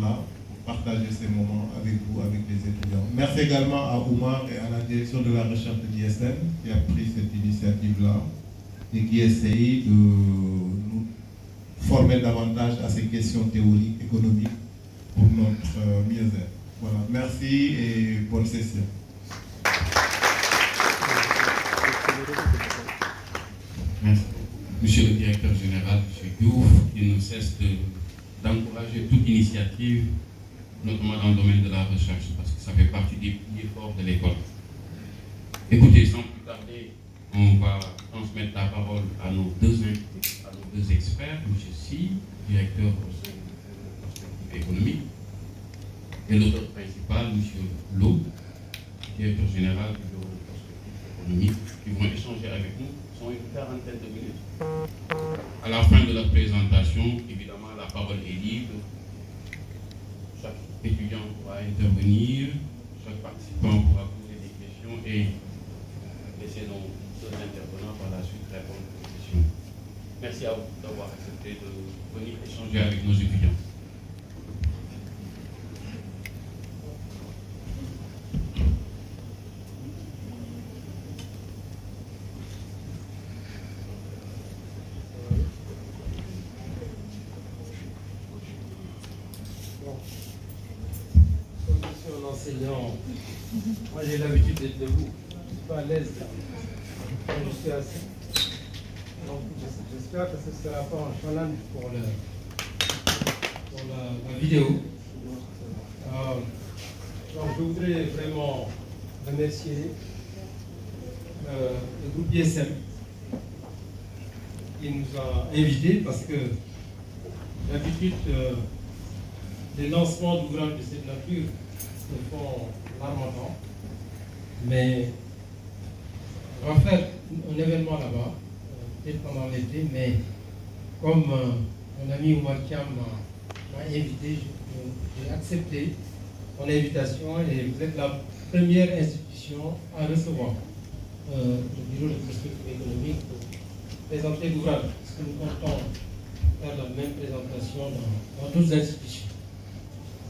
là pour partager ces moments avec vous, avec les étudiants. Merci également à Oumar et à la direction de la recherche de l'ISM qui a pris cette initiative-là et qui essaye de nous former davantage à ces questions théoriques, économiques pour notre mieux-être. Voilà, merci et bonne session. Merci. Monsieur le directeur général, M. Diouf, il ne cesse d'encourager toute initiative, notamment dans le domaine de la recherche, parce que ça fait partie des piliers forts de l'école. Écoutez, sans plus tarder, on va transmettre la parole à nos deux invités, à nos deux experts, M. Si, directeur au sein de perspective économique, et l'auteur principal, M. Lo, directeur général du bureau de perspective économique, qui vont échanger avec nous. Une quarantaine de minutes. À la fin de la présentation, évidemment, la parole est libre. Chaque étudiant pourra intervenir, chaque participant pourra poser des questions et laisser nos deux intervenants par la suite répondre aux questions. Merci à vous d'avoir accepté de venir échanger avec nos étudiants. Enseignant, moi j'ai l'habitude d'être debout, je ne suis pas à l'aise quand je suis assis. Donc j'espère que ce ne sera pas un challenge pour la vidéo. Donc je voudrais vraiment remercier le groupe ISM qui nous a invités parce que d'habitude les lancements d'ouvrages de cette nature se font rarement, mais on va faire un événement là-bas, peut-être pendant l'été, mais comme mon ami Oumar Thiam m'a invité, j'ai accepté mon invitation et vous êtes la première institution à recevoir le bureau de perspective économique pour présenter l'ouvrage, parce que nous comptons faire la même présentation dans d'autres institutions.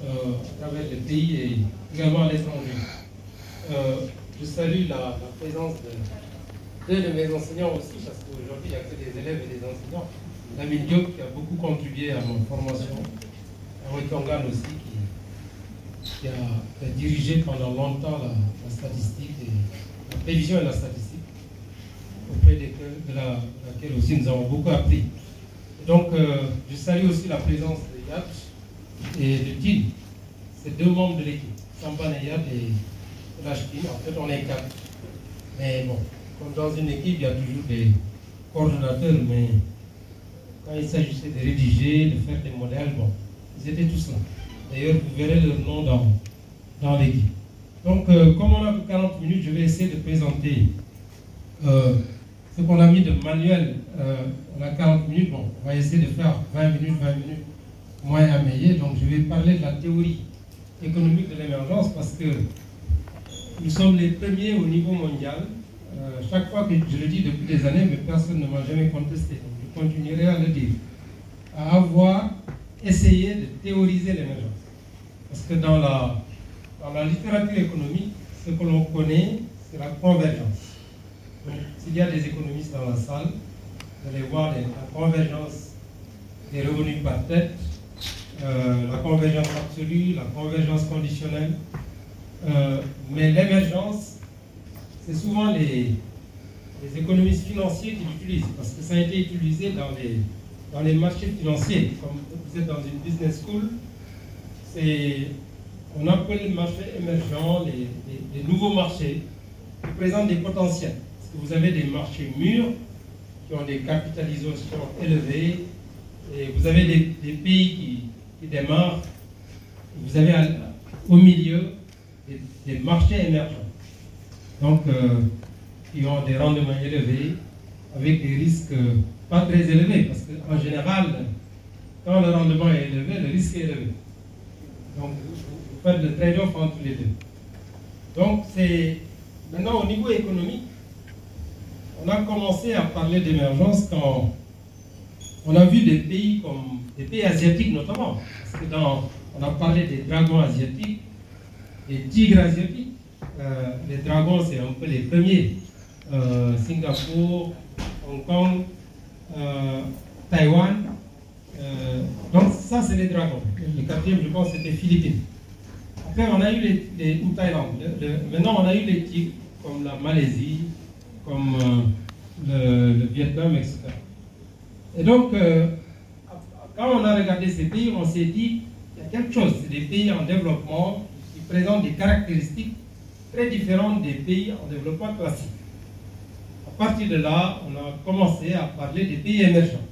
À travers le pays et également à l'étranger. Je salue la présence de mes enseignants aussi, parce qu'aujourd'hui, il n'y a que des élèves et des enseignants. Lamine Diop qui a beaucoup contribué à ma formation, Henri Kongan aussi, qui a dirigé pendant longtemps la statistique, la prévision et la statistique, auprès de laquelle aussi nous avons beaucoup appris. Donc, je salue aussi la présence de Yat et de Tin, c'est deux membres de l'équipe, Sampanayat et Lachkin. En fait, on est quatre. Mais bon, comme dans une équipe, il y a toujours des coordonnateurs, mais quand il s'agissait de rédiger, de faire des modèles, bon, ils étaient tous là. D'ailleurs, vous verrez leur nom dans l'équipe. Donc, comme on a que 40 minutes, je vais essayer de présenter ce qu'on a mis de manuel. On a 40 minutes, bon, on va essayer de faire 20 minutes, moins à meilleur. Donc je vais parler de la théorie économique de l'émergence parce que nous sommes les premiers au niveau mondial. Chaque fois que je le dis depuis des années, mais personne ne m'a jamais contesté. Donc je continuerai à le dire. À avoir essayé de théoriser l'émergence. Parce que dans la littérature économique, ce que l'on connaît, c'est la convergence. Donc s'il y a des économistes dans la salle, vous allez voir la convergence des revenus par tête, la convergence absolue, la convergence conditionnelle. Mais l'émergence, c'est souvent les économistes financiers qui l'utilisent, parce que ça a été utilisé dans les marchés financiers. Comme vous êtes dans une business school, on appelle les marchés émergents les nouveaux marchés qui présentent des potentiels. Parce que vous avez des marchés mûrs qui ont des capitalisations élevées, et vous avez des pays qui démarrent, vous avez au milieu des marchés émergents, donc qui ont des rendements élevés, avec des risques pas très élevés, parce qu'en général, quand le rendement est élevé, le risque est élevé. Donc vous faites le trade-off entre les deux. Donc maintenant au niveau économique, on a commencé à parler d'émergence quand on a vu des pays comme des pays asiatiques notamment, parce que dans On a parlé des dragons asiatiques, des tigres asiatiques. Les dragons, c'est un peu les premiers. Singapour, Hong Kong, Taïwan. Donc ça, c'est les dragons. Le quatrième, je pense, c'était Philippines. Après, on a eu les Thaïlande. Maintenant, on a eu les tigres, comme la Malaisie, comme le Vietnam, etc. Et donc, quand on a regardé ces pays, on s'est dit qu'il y a quelque chose. C'est des pays en développement qui présentent des caractéristiques très différentes des pays en développement classique. À partir de là, on a commencé à parler des pays émergents.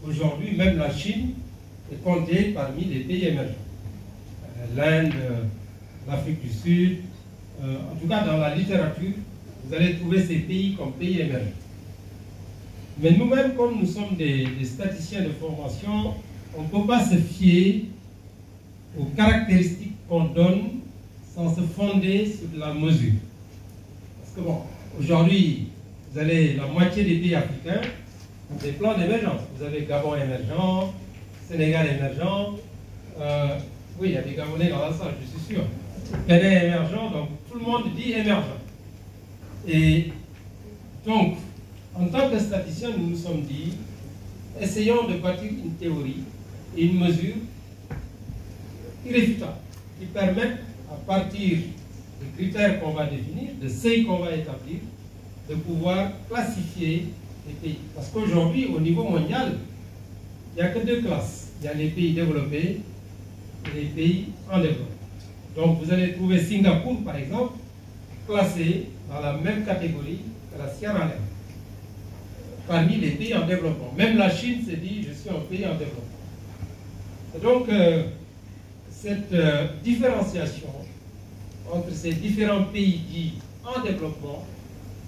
Aujourd'hui, même la Chine est comptée parmi les pays émergents. L'Inde, l'Afrique du Sud, en tout cas dans la littérature, vous allez trouver ces pays comme pays émergents. Mais nous-mêmes, comme nous sommes des statisticiens de formation, on ne peut pas se fier aux caractéristiques qu'on donne sans se fonder sur de la mesure. Parce que bon, aujourd'hui, vous avez la moitié des pays africains ont des plans d'émergence. Vous avez Gabon émergent, Sénégal émergent, oui, il y a des Gabonais dans la salle, je suis sûr. Bénin émergent, donc tout le monde dit émergent. Et donc, en tant que statisticiens, nous nous sommes dit, essayons de bâtir une théorie et une mesure irréfutable qui permettent, à partir des critères qu'on va définir, de seuils qu'on va établir, de pouvoir classifier les pays. Parce qu'aujourd'hui, au niveau mondial, il n'y a que deux classes. Il y a les pays développés et les pays en développement. Donc vous allez trouver Singapour, par exemple, classé dans la même catégorie que la Sierra Leone, parmi les pays en développement. Même la Chine se dit, je suis un pays en développement. Et donc, cette différenciation entre ces différents pays dits en développement,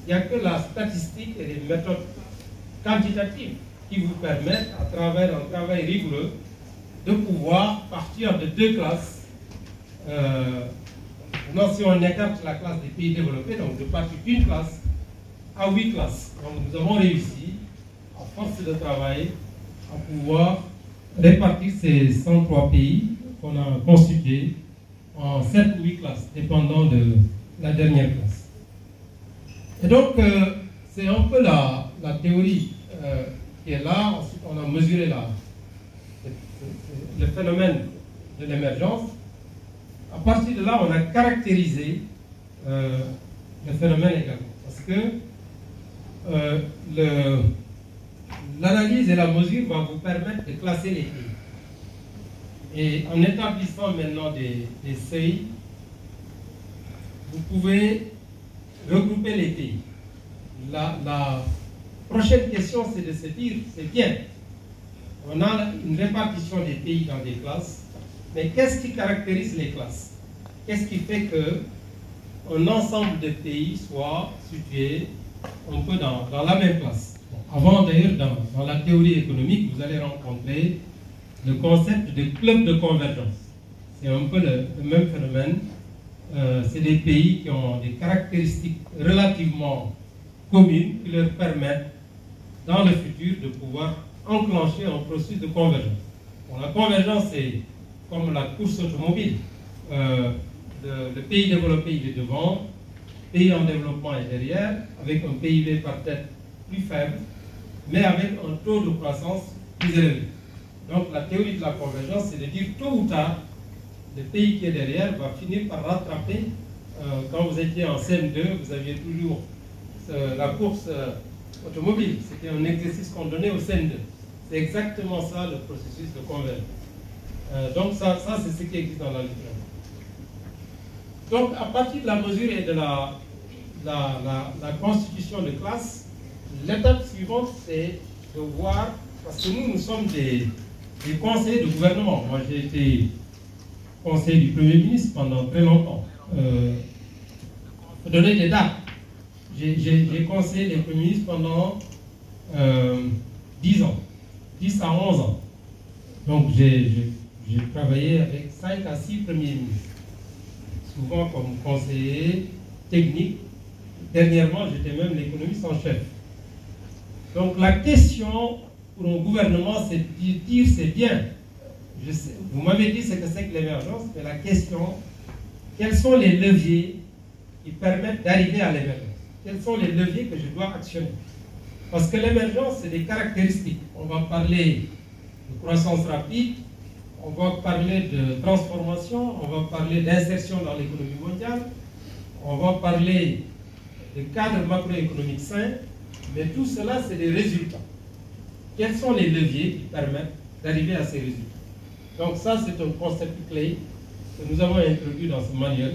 il n'y a que la statistique et les méthodes quantitatives qui vous permettent, à travers un travail rigoureux, de pouvoir partir de deux classes. Si on écarte la classe des pays développés, donc de partir d'une classe à 8 classes. Donc nous avons réussi, à force de travail, à pouvoir répartir ces 103 pays qu'on a constitués en 7 ou 8 classes, dépendant de la dernière classe. Et donc, c'est un peu la théorie qui est là. Ensuite, on a mesuré le phénomène de l'émergence. À partir de là, on a caractérisé le phénomène également. Parce que l'analyse et la mesure vont vous permettre de classer les pays. Et en établissant maintenant des seuils, vous pouvez regrouper les pays. La prochaine question, c'est de se dire, c'est bien, on a une répartition des pays dans des classes, mais qu'est-ce qui caractérise les classes? Qu'est-ce qui fait qu'un ensemble de pays soit situé un peu dans la même classe? Bon, avant d'ailleurs, dans la théorie économique, vous allez rencontrer le concept de club de convergence. C'est un peu le même phénomène. C'est des pays qui ont des caractéristiques relativement communes qui leur permettent, dans le futur, de pouvoir enclencher un processus de convergence. Bon, la convergence, c'est comme la course automobile. Le pays développé, il est devant, le pays en développement est derrière, avec un PIB par tête plus faible, mais avec un taux de croissance plus élevé. Donc la théorie de la convergence, c'est de dire tôt ou tard, le pays qui est derrière va finir par rattraper. Quand vous étiez en CM2, vous aviez toujours la course automobile. C'était un exercice qu'on donnait au CM2. C'est exactement ça le processus de convergence. Donc ça c'est ce qui existe dans la littérature. Donc à partir de la mesure et de la constitution de classe, l'étape suivante c'est de voir, parce que nous sommes des conseillers de gouvernement. Moi j'ai été conseiller du Premier ministre pendant très longtemps. Pour donner des dates, j'ai conseillé les Premiers ministres pendant 10 ans, 10 à 11 ans. Donc j'ai travaillé avec 5 à 6 Premiers ministres, souvent comme conseiller technique. Dernièrement, j'étais même l'économiste en chef. Donc la question pour un gouvernement, c'est de dire c'est bien, vous m'avez dit ce que c'est que l'émergence, mais la question, quels sont les leviers qui permettent d'arriver à l'émergence? Quels sont les leviers que je dois actionner? Parce que l'émergence, c'est des caractéristiques. On va parler de croissance rapide, on va parler de transformation, on va parler d'insertion dans l'économie mondiale, on va parler de cadre macroéconomique sain, mais tout cela, c'est des résultats. Quels sont les leviers qui permettent d'arriver à ces résultats? Donc ça, c'est un concept clé que nous avons introduit dans ce manuel.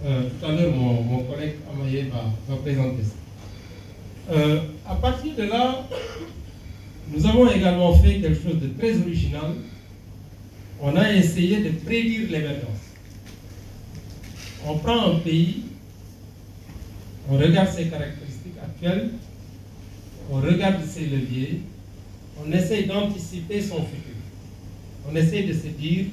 Tout à l'heure, mon collègue Amaye va présenter ça. À partir de là, nous avons également fait quelque chose de très original. On a essayé de prédire l'émergence. On prend un pays, on regarde ses caractéristiques actuelles, on regarde ses leviers, on essaye d'anticiper son futur. On essaye de se dire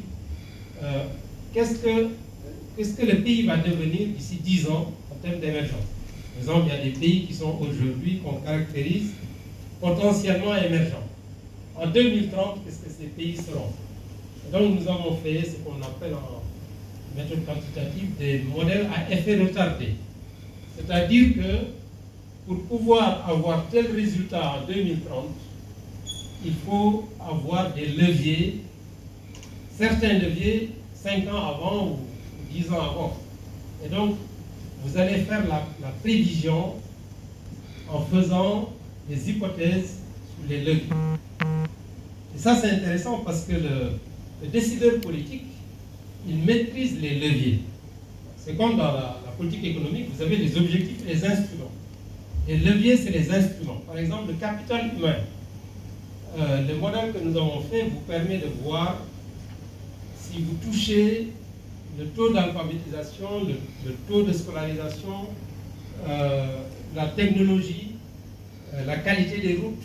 qu'est-ce que le pays va devenir d'ici 10 ans en termes d'émergence. Par exemple, il y a des pays qui sont aujourd'hui qu'on caractérise potentiellement émergents. En 2030, qu'est-ce que ces pays seront? Et donc nous avons fait ce qu'on appelle en méthode quantitative des modèles à effet retardé. C'est-à-dire que pour pouvoir avoir tel résultat en 2030, il faut avoir des leviers, certains leviers 5 ans avant ou 10 ans avant. Et donc, vous allez faire la prévision en faisant des hypothèses sur les leviers. Et ça, c'est intéressant parce que le décideur politique, il maîtrise les leviers. C'est comme dans la politique économique, vous avez les objectifs et les instruments. Les leviers, c'est les instruments. Par exemple, le capital humain. Le modèle que nous avons fait vous permet de voir si vous touchez le taux d'alphabétisation, le taux de scolarisation, la technologie, la qualité des routes,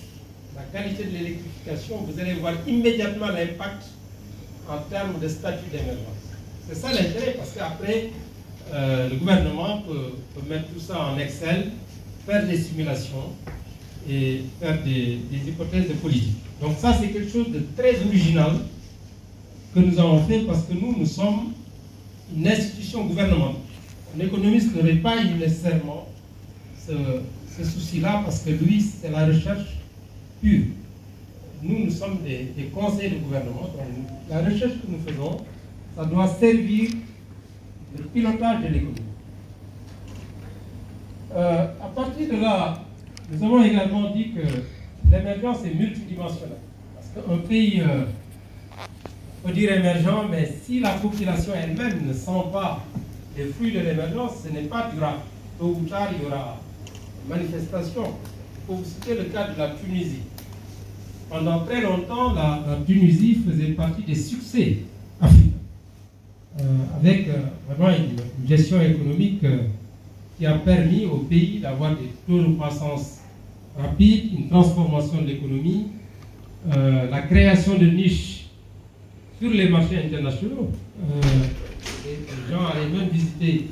la qualité de l'électrification, vous allez voir immédiatement l'impact en termes de statut d'émergence. C'est ça l'intérêt, parce qu'après, le gouvernement peut mettre tout ça en Excel, faire des simulations et faire des hypothèses de politique. Donc ça, c'est quelque chose de très original que nous avons fait parce que nous sommes une institution gouvernementale. Un économiste n'aurait pas eu nécessairement ce souci-là parce que lui, c'est la recherche pure. Nous sommes des conseils de gouvernement. Donc la recherche que nous faisons, ça doit servir le pilotage de l'économie. À partir de là, nous avons également dit que l'émergence est multidimensionnelle. Parce qu'un pays peut dire émergent, mais si la population elle-même ne sent pas les fruits de l'émergence, ce n'est pas durable. Tôt ou tard, il y aura une manifestation. Pour vous citer le cas de la Tunisie. Pendant très longtemps, la Tunisie faisait partie des succès africains. Avec vraiment une gestion économique qui a permis au pays d'avoir des taux de croissance rapides, une transformation de l'économie, la création de niches sur les marchés internationaux. Les gens allaient même visiter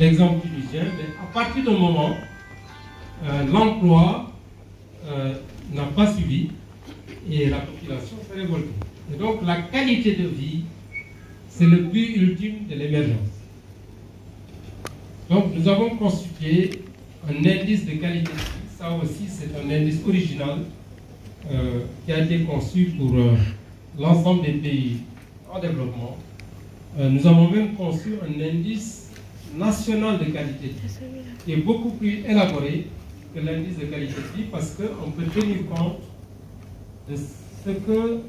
l'exemple tunisien, mais à partir d'un moment, l'emploi n'a pas suivi et la population s'est révoltée. Et donc la qualité de vie, c'est le but ultime de l'émergence. Donc nous avons constitué un indice de qualité de vie. Ça aussi, c'est un indice original qui a été conçu pour l'ensemble des pays en développement. Nous avons même conçu un indice national de qualité de vie qui est beaucoup plus élaboré que l'indice de qualité de vie parce qu'on peut tenir compte de ce que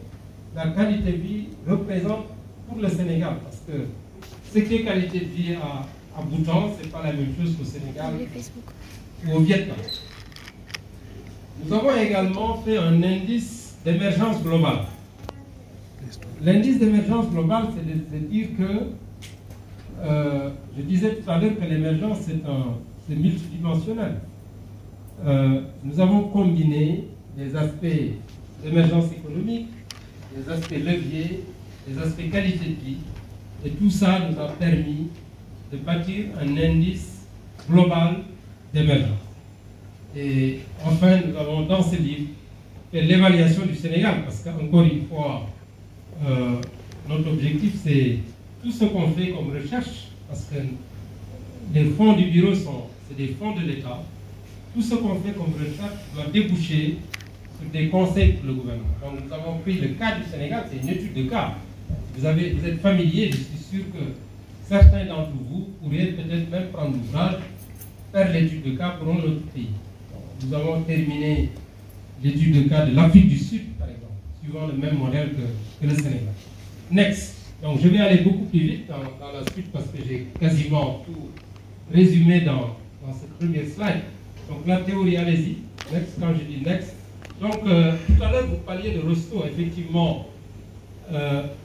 la qualité de vie représente pour le Sénégal. Parce que ce qui est qualité de vie à Bhoutan, ce n'est pas la même chose qu'au Sénégal ou au Vietnam. Nous avons également fait un indice d'émergence globale. L'indice d'émergence globale, c'est de dire que, je disais tout à l'heure que l'émergence, c'est multidimensionnel. Nous avons combiné les aspects d'émergence économique, les aspects leviers, les aspects qualité de vie, et tout ça nous a permis de bâtir un indice global d'émergence. Et enfin, nous avons dans ce livre fait l'évaluation du Sénégal, parce qu'encore une fois, notre objectif, c'est tout ce qu'on fait comme recherche, parce que les fonds du bureau c'est des fonds de l'État. Tout ce qu'on fait comme recherche doit déboucher sur des conseils pour le gouvernement. Donc nous avons pris le cas du Sénégal, c'est une étude de cas. Vous êtes familier, je suis sûr que certains d'entre vous pourraient peut-être même prendre l'ouvrage, faire l'étude de cas pour un autre pays. Donc, nous avons terminé l'étude de cas de l'Afrique du Sud, par exemple, suivant le même modèle que le Sénégal. Next. Donc je vais aller beaucoup plus vite dans la suite parce que j'ai quasiment tout résumé dans ce premier slide. Donc la théorie, allez-y. Next, quand je dis next. Donc tout à l'heure, vous parliez de Rostow, effectivement.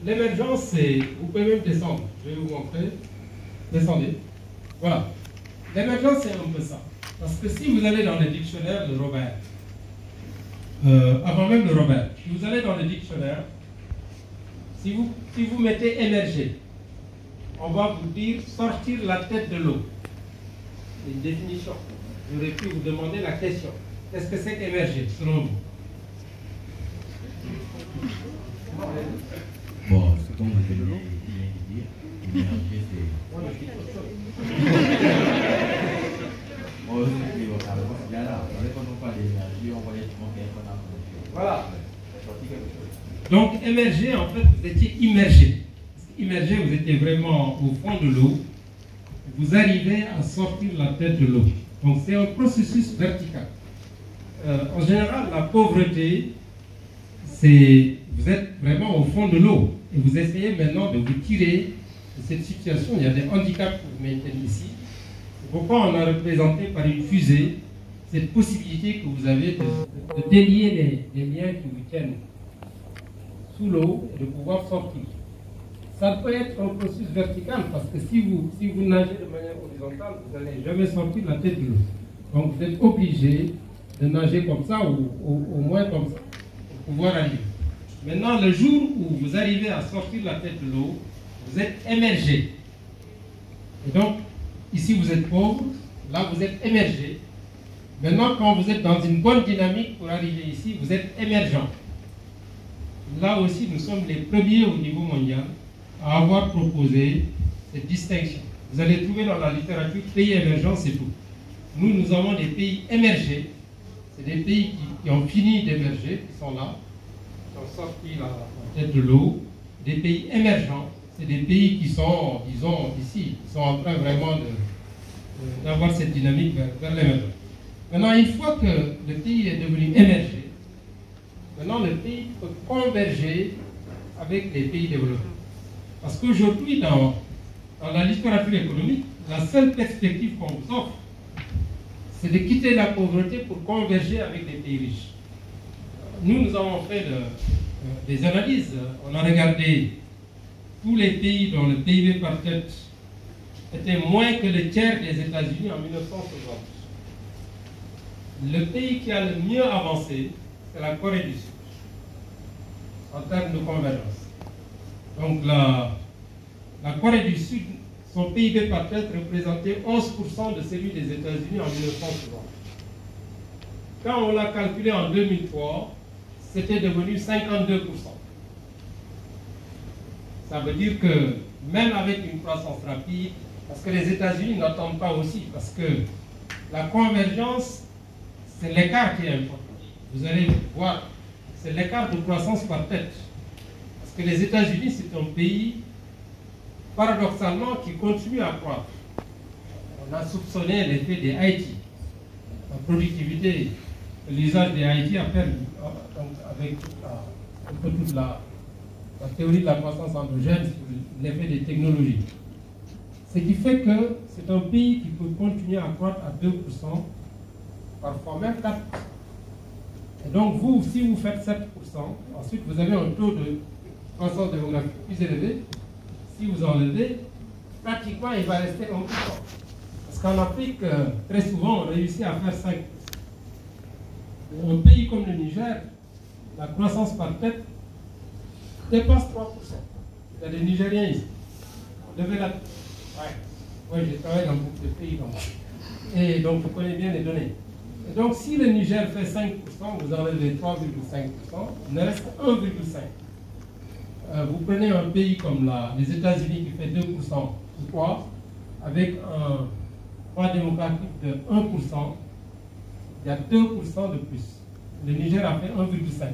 L'émergence, c'est... Vous pouvez même descendre. Je vais vous montrer. Descendez. Voilà. L'émergence, c'est un peu ça. Parce que si vous allez dans le dictionnaire de Robert, avant même le Robert, si vous allez dans le dictionnaire, si vous mettez émerger, on va vous dire sortir la tête de l'eau. C'est une définition. J'aurais pu vous demander la question. Qu'est-ce que c'est qu'émerger, selon vous? Bon, ce qu'on veut dire, émerger, c'est... Voilà. Donc, émerger, en fait, vous étiez immergé. Immergé, vous étiez vraiment au fond de l'eau. Vous arrivez à sortir la tête de l'eau. Donc, c'est un processus vertical. En général, la pauvreté, c'est... Vous êtes vraiment au fond de l'eau. Et vous essayez maintenant de vous tirer de cette situation. Il y a des handicaps que vous maintenez ici. C'est pourquoi on a représenté par une fusée cette possibilité que vous avez de délier les liens qui vous tiennent sous l'eau et de pouvoir sortir. Ça peut être un processus vertical parce que si vous nagez de manière horizontale, vous n'allez jamais sortir la tête de l'eau. Donc vous êtes obligé de nager comme ça ou au moins comme ça pour pouvoir arriver. Maintenant, le jour où vous arrivez à sortir la tête de l'eau, vous êtes émergé. Et donc, ici vous êtes pauvre, là vous êtes émergé. Maintenant, quand vous êtes dans une bonne dynamique pour arriver ici, vous êtes émergent. Là aussi, nous sommes les premiers au niveau mondial à avoir proposé cette distinction. Vous allez trouver dans la littérature pays émergents, c'est tout. Nous avons des pays émergés. C'est des pays qui ont fini d'émerger, qui sont là, qui ont sorti la tête de l'eau. Des pays émergents, c'est des pays qui sont, disons, ici, qui sont en train vraiment d'avoir cette dynamique vers l'émergence. Maintenant, une fois que le pays est devenu émergé, maintenant le pays peut converger avec les pays développés. Parce qu'aujourd'hui, dans la littérature économique, la seule perspective qu'on vous offre, c'est de quitter la pauvreté pour converger avec les pays riches. Nous avons fait des analyses. On a regardé tous les pays dont le PIB par tête était moins que le tiers des États-Unis en 1960. Le pays qui a le mieux avancé, c'est la Corée du Sud, en termes de convergence. Donc la Corée du Sud, son PIB par tête représentait 11% de celui des États-Unis en 1960. Quand on l'a calculé en 2003, c'était devenu 52%. Ça veut dire que même avec une croissance rapide, parce que les États-Unis n'attendent pas aussi, parce que la convergence, c'est l'écart qui est important. Vous allez voir, c'est l'écart de croissance par tête. Parce que les États-Unis, c'est un pays, paradoxalement, qui continue à croître. On a soupçonné l'effet des Haïti. La productivité, l'usage des Haïti a perdu, avec toute la théorie de la croissance endogène sur l'effet des technologies. Ce qui fait que c'est un pays qui peut continuer à croître à 2%, parfois même 4%. Et donc vous, si vous faites 7%, ensuite vous avez un taux de croissance démographique plus élevé. Si vous enlevez, pratiquement il va rester 1%. Parce qu'en Afrique, très souvent, on réussit à faire 5%. Un pays comme le Niger, la croissance par tête dépasse 3%. Il y a des Nigériens ici. On devait la... Oui, j'ai travaillé dans beaucoup de pays. Donc. Et donc, vous connaissez bien les données. Et donc, si le Niger fait 5%, vous enlevez 3,5%, il ne reste que 1,5%. vous prenez un pays comme les États-Unis qui fait 2% du poids, avec un poids démographique de 1%, il y a 2% de plus. Le Niger a fait 1,5.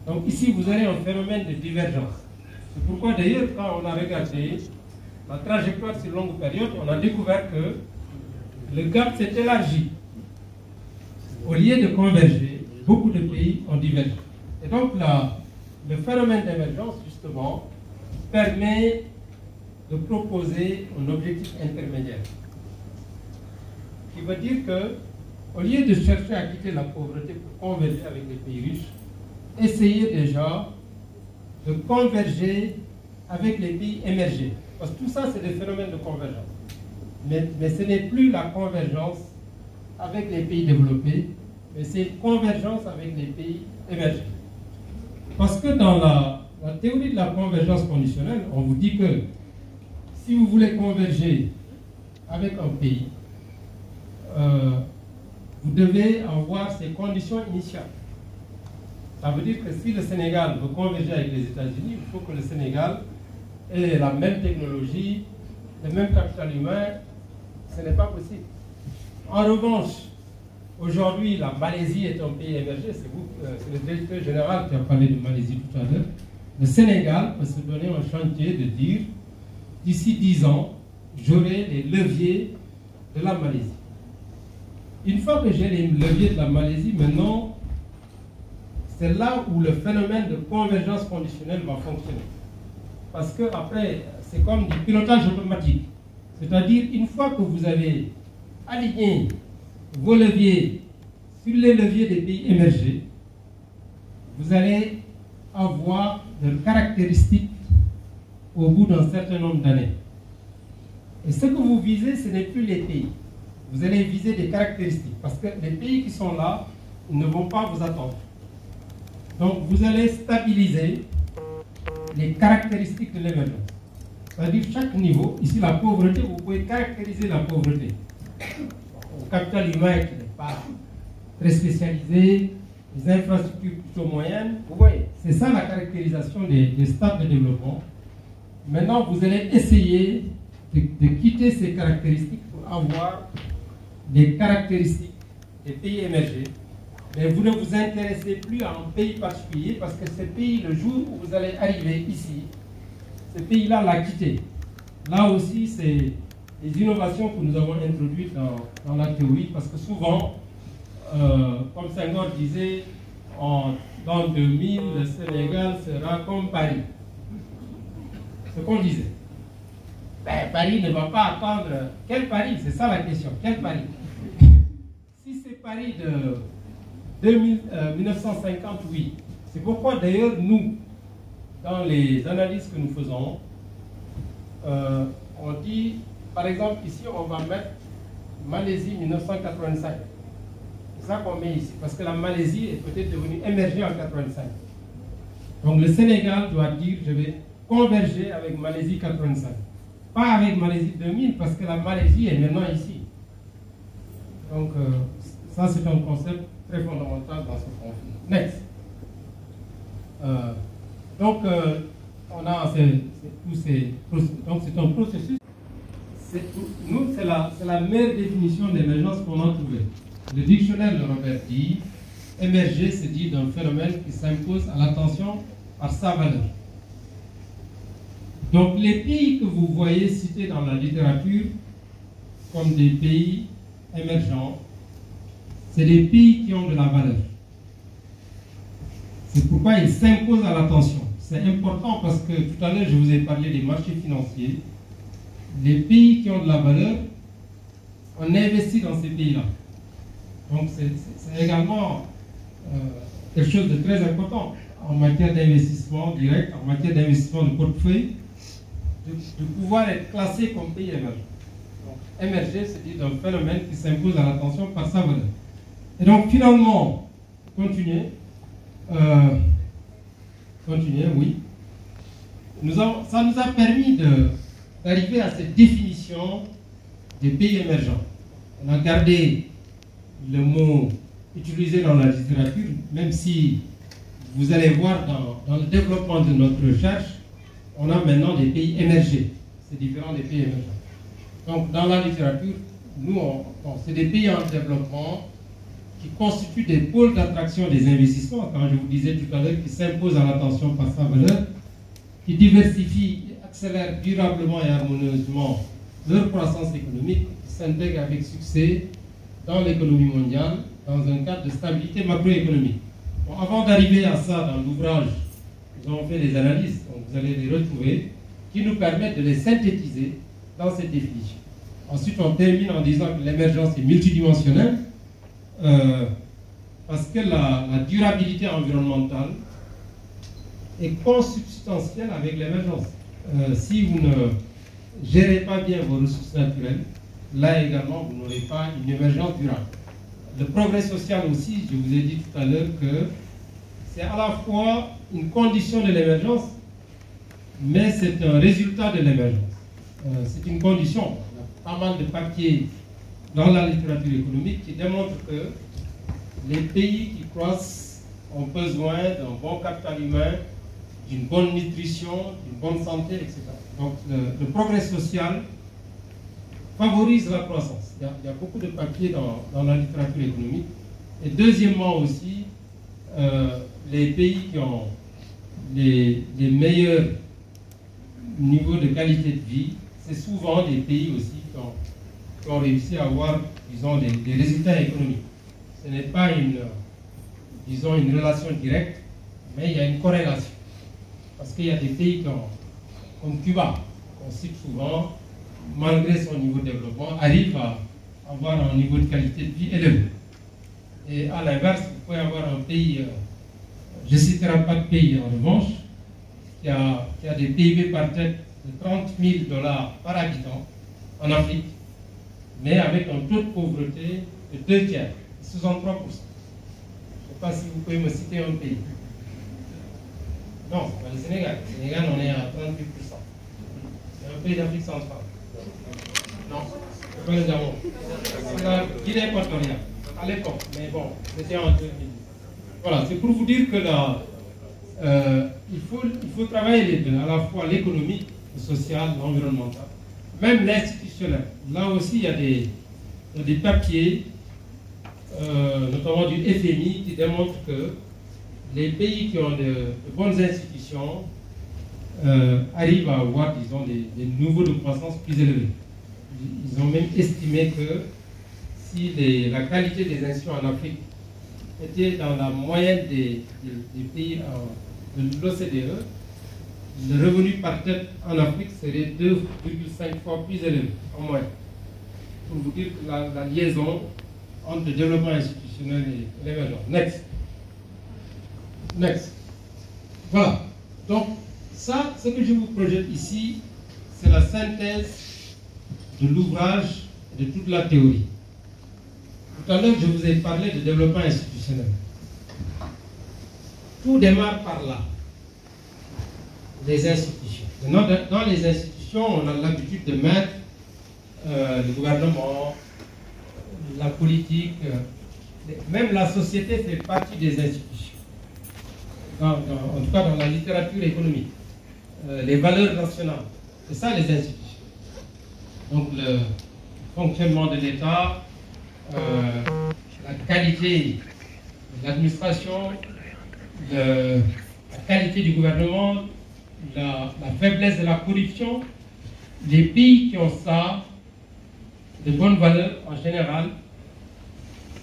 Donc ici, vous avez un phénomène de divergence. C'est pourquoi d'ailleurs, quand on a regardé la trajectoire sur longue période, on a découvert que le gap s'est élargi. Au lieu de converger, beaucoup de pays ont divergé. Et donc le phénomène d'émergence, justement, permet de proposer un objectif intermédiaire. Qui veut dire que, au lieu de chercher à quitter la pauvreté pour converger avec les pays riches, essayez déjà de converger avec les pays émergés. Parce que tout ça, c'est des phénomènes de convergence. Mais ce n'est plus la convergence avec les pays développés, mais c'est une convergence avec les pays émergés. Parce que dans la théorie de la convergence conditionnelle, on vous dit que si vous voulez converger avec un pays, vous devez avoir ces conditions initiales. Ça veut dire que si le Sénégal veut converger avec les États-Unis, il faut que le Sénégal ait la même technologie, le même capital humain. Ce n'est pas possible. En revanche, aujourd'hui, la Malaisie est un pays émergé. C'est le directeur général qui a parlé de Malaisie tout à l'heure. Le Sénégal peut se donner un chantier de dire, d'ici 10 ans, j'aurai les leviers de la Malaisie. Une fois que j'ai les leviers de la Malaisie, maintenant, c'est là où le phénomène de convergence conditionnelle va fonctionner. Parce que après, c'est comme du pilotage automatique. C'est-à-dire, une fois que vous avez aligné vos leviers sur les leviers des pays émergés, vous allez avoir des caractéristiques au bout d'un certain nombre d'années. Et ce que vous visez, ce n'est plus les pays. Vous allez viser des caractéristiques. Parce que les pays qui sont là, ils ne vont pas vous attendre. Donc, vous allez stabiliser les caractéristiques de l'émergence. C'est-à-dire, chaque niveau, ici la pauvreté, vous pouvez caractériser la pauvreté. Au capital humain qui n'est pas très spécialisé, les infrastructures plutôt moyennes, vous voyez, c'est ça la caractérisation des stades de développement. Maintenant, vous allez essayer de quitter ces caractéristiques pour avoir des caractéristiques des pays émergés. Mais vous ne vous intéressez plus à un pays particulier parce que ce pays, le jour où vous allez arriver ici, ce pays-là l'a quitté. Là aussi, c'est les innovations que nous avons introduites dans la théorie parce que souvent, comme Senghor disait, dans 2000, le Sénégal sera comme Paris. Ce qu'on disait. Ben, Paris ne va pas attendre. Quel Paris? C'est ça la question. Quel Paris? Si c'est Paris de 1950, oui. C'est pourquoi d'ailleurs nous, dans les analyses que nous faisons, on dit, par exemple, ici on va mettre Malaisie 1985. C'est ça qu'on met ici, parce que la Malaisie est peut-être devenue émergée en 1985. Donc le Sénégal doit dire, je vais converger avec Malaisie 85. Pas avec Malaisie 2000, parce que la Malaisie est maintenant ici. Donc ça c'est un concept très fondamental dans ce conflit. Next. On a tous ces processus. Donc c'est un processus. Nous, c'est la meilleure définition d'émergence qu'on a trouvée. Le dictionnaire de Robert dit, émerger, c'est dit d'un phénomène qui s'impose à l'attention par sa valeur. Donc les pays que vous voyez cités dans la littérature comme des pays émergents, c'est des pays qui ont de la valeur. C'est pourquoi ils s'imposent à l'attention. C'est important parce que tout à l'heure je vous ai parlé des marchés financiers. Les pays qui ont de la valeur, on investit dans ces pays-là. Donc c'est également quelque chose de très important en matière d'investissement direct, en matière d'investissement de portefeuille, de pouvoir être classé comme pays émergent. Donc émerger, c'est d'un phénomène qui s'impose à l'attention par sa valeur. Et donc finalement, continuer, oui. Ça nous a permis d'arriver à cette définition des pays émergents. On a gardé le mot utilisé dans la littérature, même si vous allez voir dans le développement de notre recherche, on a maintenant des pays émergés. C'est différent des pays émergents. Donc, dans la littérature, nous, c'est des pays en développement qui constituent des pôles d'attraction des investissements, quand je vous disais tout à l'heure, qui s'imposent à l'attention par sa valeur, qui diversifient et accélèrent durablement et harmonieusement leur croissance économique, qui s'intègrent avec succès dans l'économie mondiale, dans un cadre de stabilité macroéconomique. Bon, avant d'arriver à ça dans l'ouvrage, nous avons fait des analyses, donc vous allez les retrouver, qui nous permettent de les synthétiser dans cette définition. Ensuite, on termine en disant que l'émergence est multidimensionnelle, parce que la durabilité environnementale est consubstantielle avec l'émergence. Si vous ne gérez pas bien vos ressources naturelles, là également, vous n'aurez pas une émergence durable. Le progrès social aussi, je vous ai dit tout à l'heure que c'est à la fois une condition de l'émergence, mais c'est un résultat de l'émergence. C'est une condition. Il y a pas mal de papiers dans la littérature économique qui démontrent que les pays qui croissent ont besoin d'un bon capital humain, d'une bonne nutrition, d'une bonne santé, etc. Donc le progrès social favorise la croissance. Il y a beaucoup de papiers dans la littérature économique. Et deuxièmement aussi, les pays qui ont les meilleurs niveaux de qualité de vie, c'est souvent des pays aussi qui ont réussi à avoir, disons, des résultats économiques. Ce n'est pas une relation directe, mais il y a une corrélation. Parce qu'il y a des pays comme Cuba, qu'on cite souvent, malgré son niveau de développement, arrive à avoir un niveau de qualité de vie élevé. Et à l'inverse, vous pouvez avoir un pays, je ne citerai pas de pays en revanche, qui a des PIB par tête de 30 000 $ par habitant en Afrique, mais avec un taux de pauvreté de 2 tiers, 63%. Je ne sais pas si vous pouvez me citer un pays. Non, c'est pas le Sénégal. Le Sénégal, on est à 38%. C'est un pays d'Afrique centrale. Non, c'est pas le Gabon. C'est la Guinée équatoriale, à l'époque. Mais bon, c'était en 2000. Voilà, c'est pour vous dire que là, il faut travailler les deux, à la fois l'économique, le social, l'environnemental, même l'institutionnel. Là aussi, il y a des papiers, notamment du FMI, qui démontrent que les pays qui ont de bonnes institutions arrivent à avoir, disons, des niveaux de croissance plus élevés. Ils ont même estimé que si la qualité des institutions en Afrique était dans la moyenne des pays de l'OCDE, le revenu par tête en Afrique serait 2,5 fois plus élevé en moyenne. Pour vous dire que la liaison entre le développement institutionnel et l'émergence. Next. Voilà. Donc, ça, ce que je vous projette ici, c'est la synthèse de l'ouvrage et de toute la théorie. Tout à l'heure, je vous ai parlé de développement institutionnel. Tout démarre par là. Les institutions. Dans les institutions, on a l'habitude de mettre le gouvernement, la politique, même la société fait partie des institutions. En tout cas, dans la littérature économique. Les valeurs nationales, c'est ça les institutions. Donc, le fonctionnement de l'État, la qualité de l'administration, la qualité du gouvernement, la faiblesse de la corruption. Les pays qui ont ça, de bonnes valeurs en général,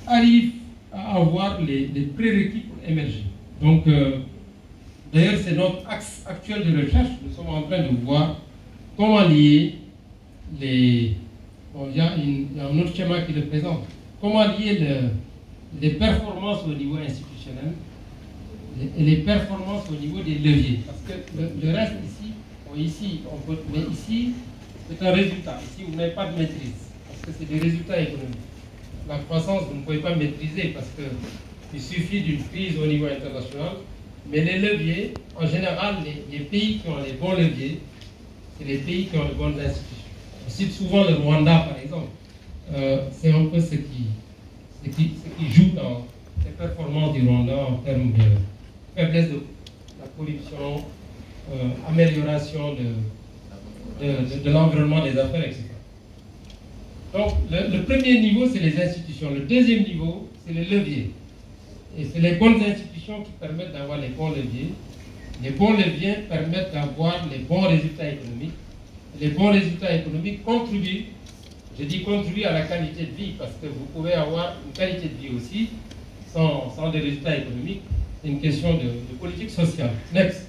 arrivent à avoir les prérequis pour émerger. Donc, d'ailleurs, c'est notre axe actuel de recherche. Nous sommes en train de voir comment lier Bon, il y a un autre schéma qui le présente. Comment lier les performances au niveau institutionnel et les performances au niveau des leviers. Parce que le reste ici, mais ici, c'est un résultat. Ici, vous n'avez pas de maîtrise. Parce que c'est des résultats économiques. La croissance, vous ne pouvez pas maîtriser parce qu'il suffit d'une crise au niveau international. Mais les leviers, en général, les pays qui ont les bons leviers, c'est les pays qui ont de bonnes institutions. On cite souvent le Rwanda, par exemple. C'est un peu ce qui joue dans les performances du Rwanda en termes de faiblesse de la corruption, amélioration de l'environnement des affaires, etc. Donc, le premier niveau, c'est les institutions. Le deuxième niveau, c'est les leviers. Et c'est les bonnes institutions qui permettent d'avoir les bons leviers. Les bons leviers permettent d'avoir les bons résultats économiques. Les bons résultats économiques contribuent, je dis contribuent à la qualité de vie, parce que vous pouvez avoir une qualité de vie aussi sans des résultats économiques. C'est une question de politique sociale. Next.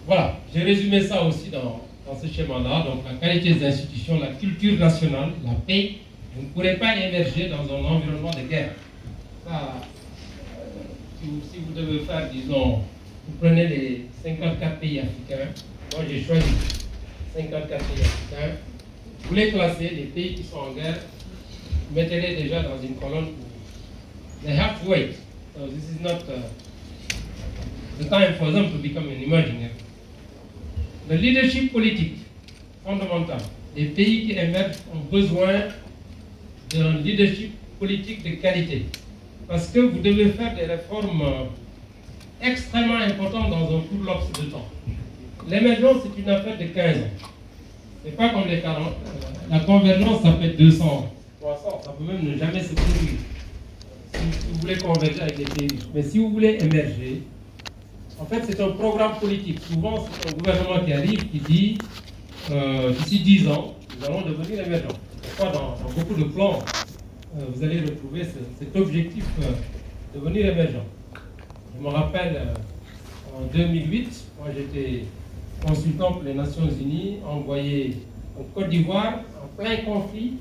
Voilà, j'ai résumé ça aussi dans ce schéma-là. Donc la qualité des institutions, la culture nationale, la paix. Vous ne pourrez pas émerger dans un environnement de guerre. Ça, si vous devez faire, disons, vous prenez les 54 pays africains. Moi, j'ai choisi 54 pays africains. Vous les classez, les pays qui sont en guerre, mettez-les déjà dans une colonne où they have to wait. So this is not the time for them to become an emerging area. Le leadership politique, fondamental. Les pays qui émergent ont besoin d'un leadership politique de qualité. Parce que vous devez faire des réformes extrêmement importantes dans un court laps de temps. L'émergence, c'est une affaire de 15 ans. Ce n'est pas comme les 40. La convergence, ça peut être 200, 300. Ça peut même ne jamais se produire. Si vous voulez converger avec les pays riches. Mais si vous voulez émerger, en fait, c'est un programme politique. Souvent, c'est un gouvernement qui arrive, qui dit d'ici 10 ans, nous allons devenir émergents. Pourquoi dans beaucoup de plans, vous allez retrouver cet objectif de devenir émergent. Je me rappelle, en 2008, moi j'étais consultant pour les Nations Unies, envoyé en Côte d'Ivoire, en plein conflit,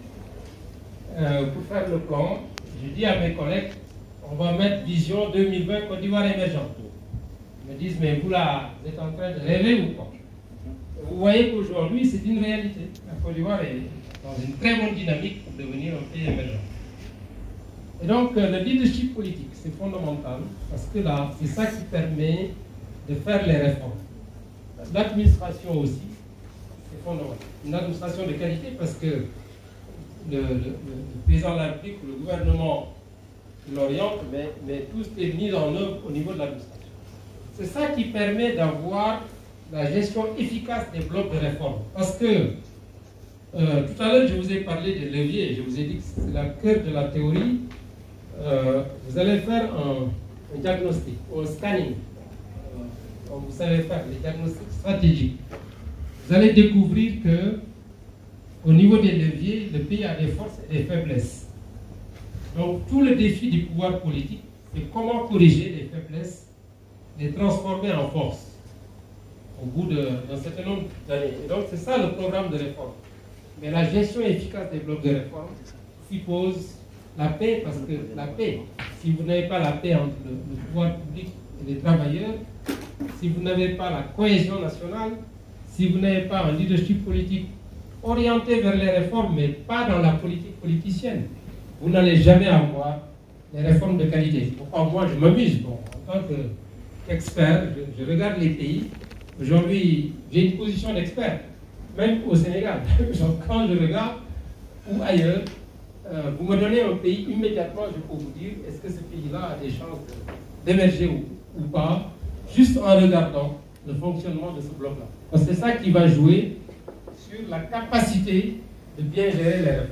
pour faire le plan. J'ai dit à mes collègues, on va mettre vision 2020 Côte d'Ivoire émergente. Ils me disent, mais vous là, vous êtes en train de rêver ou quoi? Vous voyez qu'aujourd'hui, c'est une réalité. La Côte d'Ivoire est dans une très bonne dynamique pour devenir un pays émergent. Et donc, le leadership politique, c'est fondamental, parce que là, c'est ça qui permet de faire les réformes. L'administration aussi, c'est fondamental. Une administration de qualité, parce que le président de la République ou le gouvernement l'oriente, mais tout est mis en œuvre au niveau de l'administration. C'est ça qui permet d'avoir la gestion efficace des blocs de réforme. Parce que, tout à l'heure, je vous ai parlé des leviers, je vous ai dit que c'est le cœur de la théorie. Vous allez faire un diagnostic, ou un scanning, comme vous savez faire, les diagnostics stratégiques. Vous allez découvrir que, au niveau des leviers, le pays a des forces et des faiblesses. Donc, tout le défi du pouvoir politique, c'est comment corriger les faiblesses, les transformer en force au bout d'un certain nombre d'années. Et donc, c'est ça le programme de réforme. Mais la gestion efficace des blocs de réforme suppose la paix, parce que la paix, si vous n'avez pas la paix entre le pouvoir public et les travailleurs, si vous n'avez pas la cohésion nationale, si vous n'avez pas un leadership politique orienté vers les réformes, mais pas dans la politique politicienne, vous n'allez jamais avoir les réformes de qualité. Pourquoi moi je m'amuse, bon, en tant qu'expert, je regarde les pays. Aujourd'hui, j'ai une position d'expert, même au Sénégal. Donc, quand je regarde, ou ailleurs, vous me donnez un pays, immédiatement je peux vous dire est-ce que ce pays-là a des chances d'émerger ou pas, juste en regardant le fonctionnement de ce bloc-là. Parce que c'est ça qui va jouer sur la capacité de bien gérer les réformes.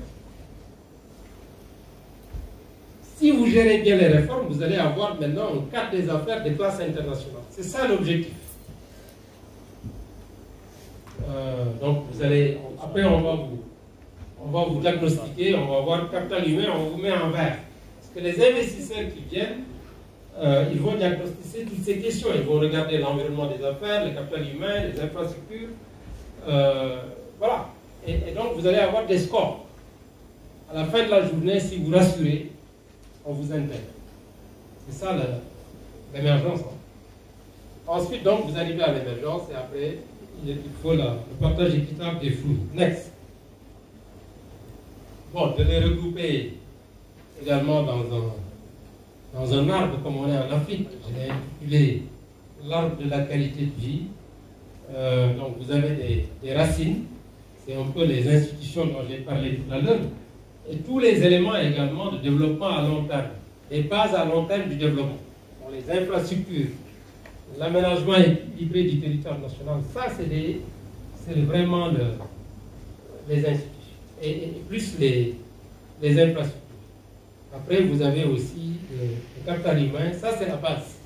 Si vous gérez bien les réformes, vous allez avoir maintenant un cadre des affaires de classe internationale. C'est ça l'objectif. Donc vous allez, après on va vous diagnostiquer, on va voir le capital humain, on vous met en vert. Parce que les investisseurs qui viennent, ils vont diagnostiquer toutes ces questions. Ils vont regarder l'environnement des affaires, le capital humain, les infrastructures. Voilà. Et donc vous allez avoir des scores. À la fin de la journée, si vous rassurez, on vous intègre. C'est ça l'émergence. Ensuite, donc, vous arrivez à l'émergence et après, il faut le partage équitable des fruits. Next. Bon, je l'ai regroupé également dans un arbre comme on est en Afrique. Je l'ai intitulé l'arbre de la qualité de vie. Donc, vous avez des racines. C'est un peu les institutions dont j'ai parlé tout à l'heure. Et tous les éléments également de développement à long terme. Les bases à long terme du développement. Donc, les infrastructures l'aménagement équilibré du territoire national, ça c'est vraiment les institutions et plus les infrastructures. Après, vous avez aussi le capital humain, ça c'est la base.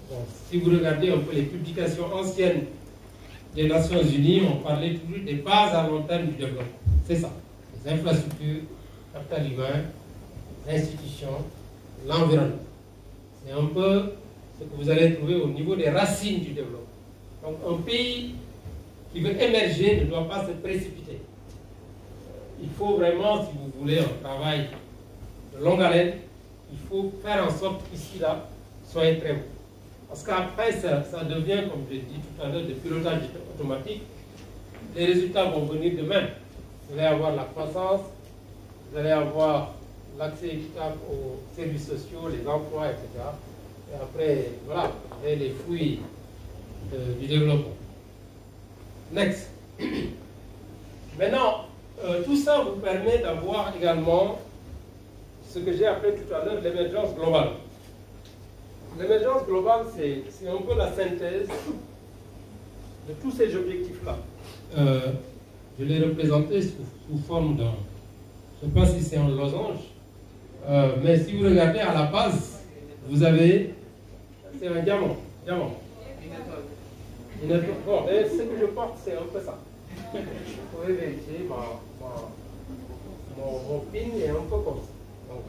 Bon, si vous regardez un peu les publications anciennes des Nations Unies, on parlait toujours des bases à long terme du développement. C'est ça. Les infrastructures, le capital humain, les institutions, l'environnement. C'est un peu ce que vous allez trouver au niveau des racines du développement. Donc un pays qui veut émerger ne doit pas se précipiter. Il faut vraiment, si vous voulez, un travail de longue haleine, il faut faire en sorte qu'ici, là, soit très bon. Parce qu'après, ça devient, comme je l'ai dit tout à l'heure, du pilotage automatique. Les résultats vont venir de même. Vous allez avoir la croissance, vous allez avoir l'accès équitable aux services sociaux, les emplois, etc. Et après, voilà, vous avez les fruits du développement. Next. Maintenant, tout ça vous permet d'avoir également ce que j'ai appelé tout à l'heure l'émergence globale. L'émergence globale, c'est un peu la synthèse de tous ces objectifs-là. Je l'ai représenté sous forme d'un, je ne sais pas si c'est un losange, mais si vous regardez à la base, vous avez, c'est un diamant. Bon, et ce que je porte, c'est un peu ça. Vous pouvez vérifier, mon pin est un peu comme ça. Donc,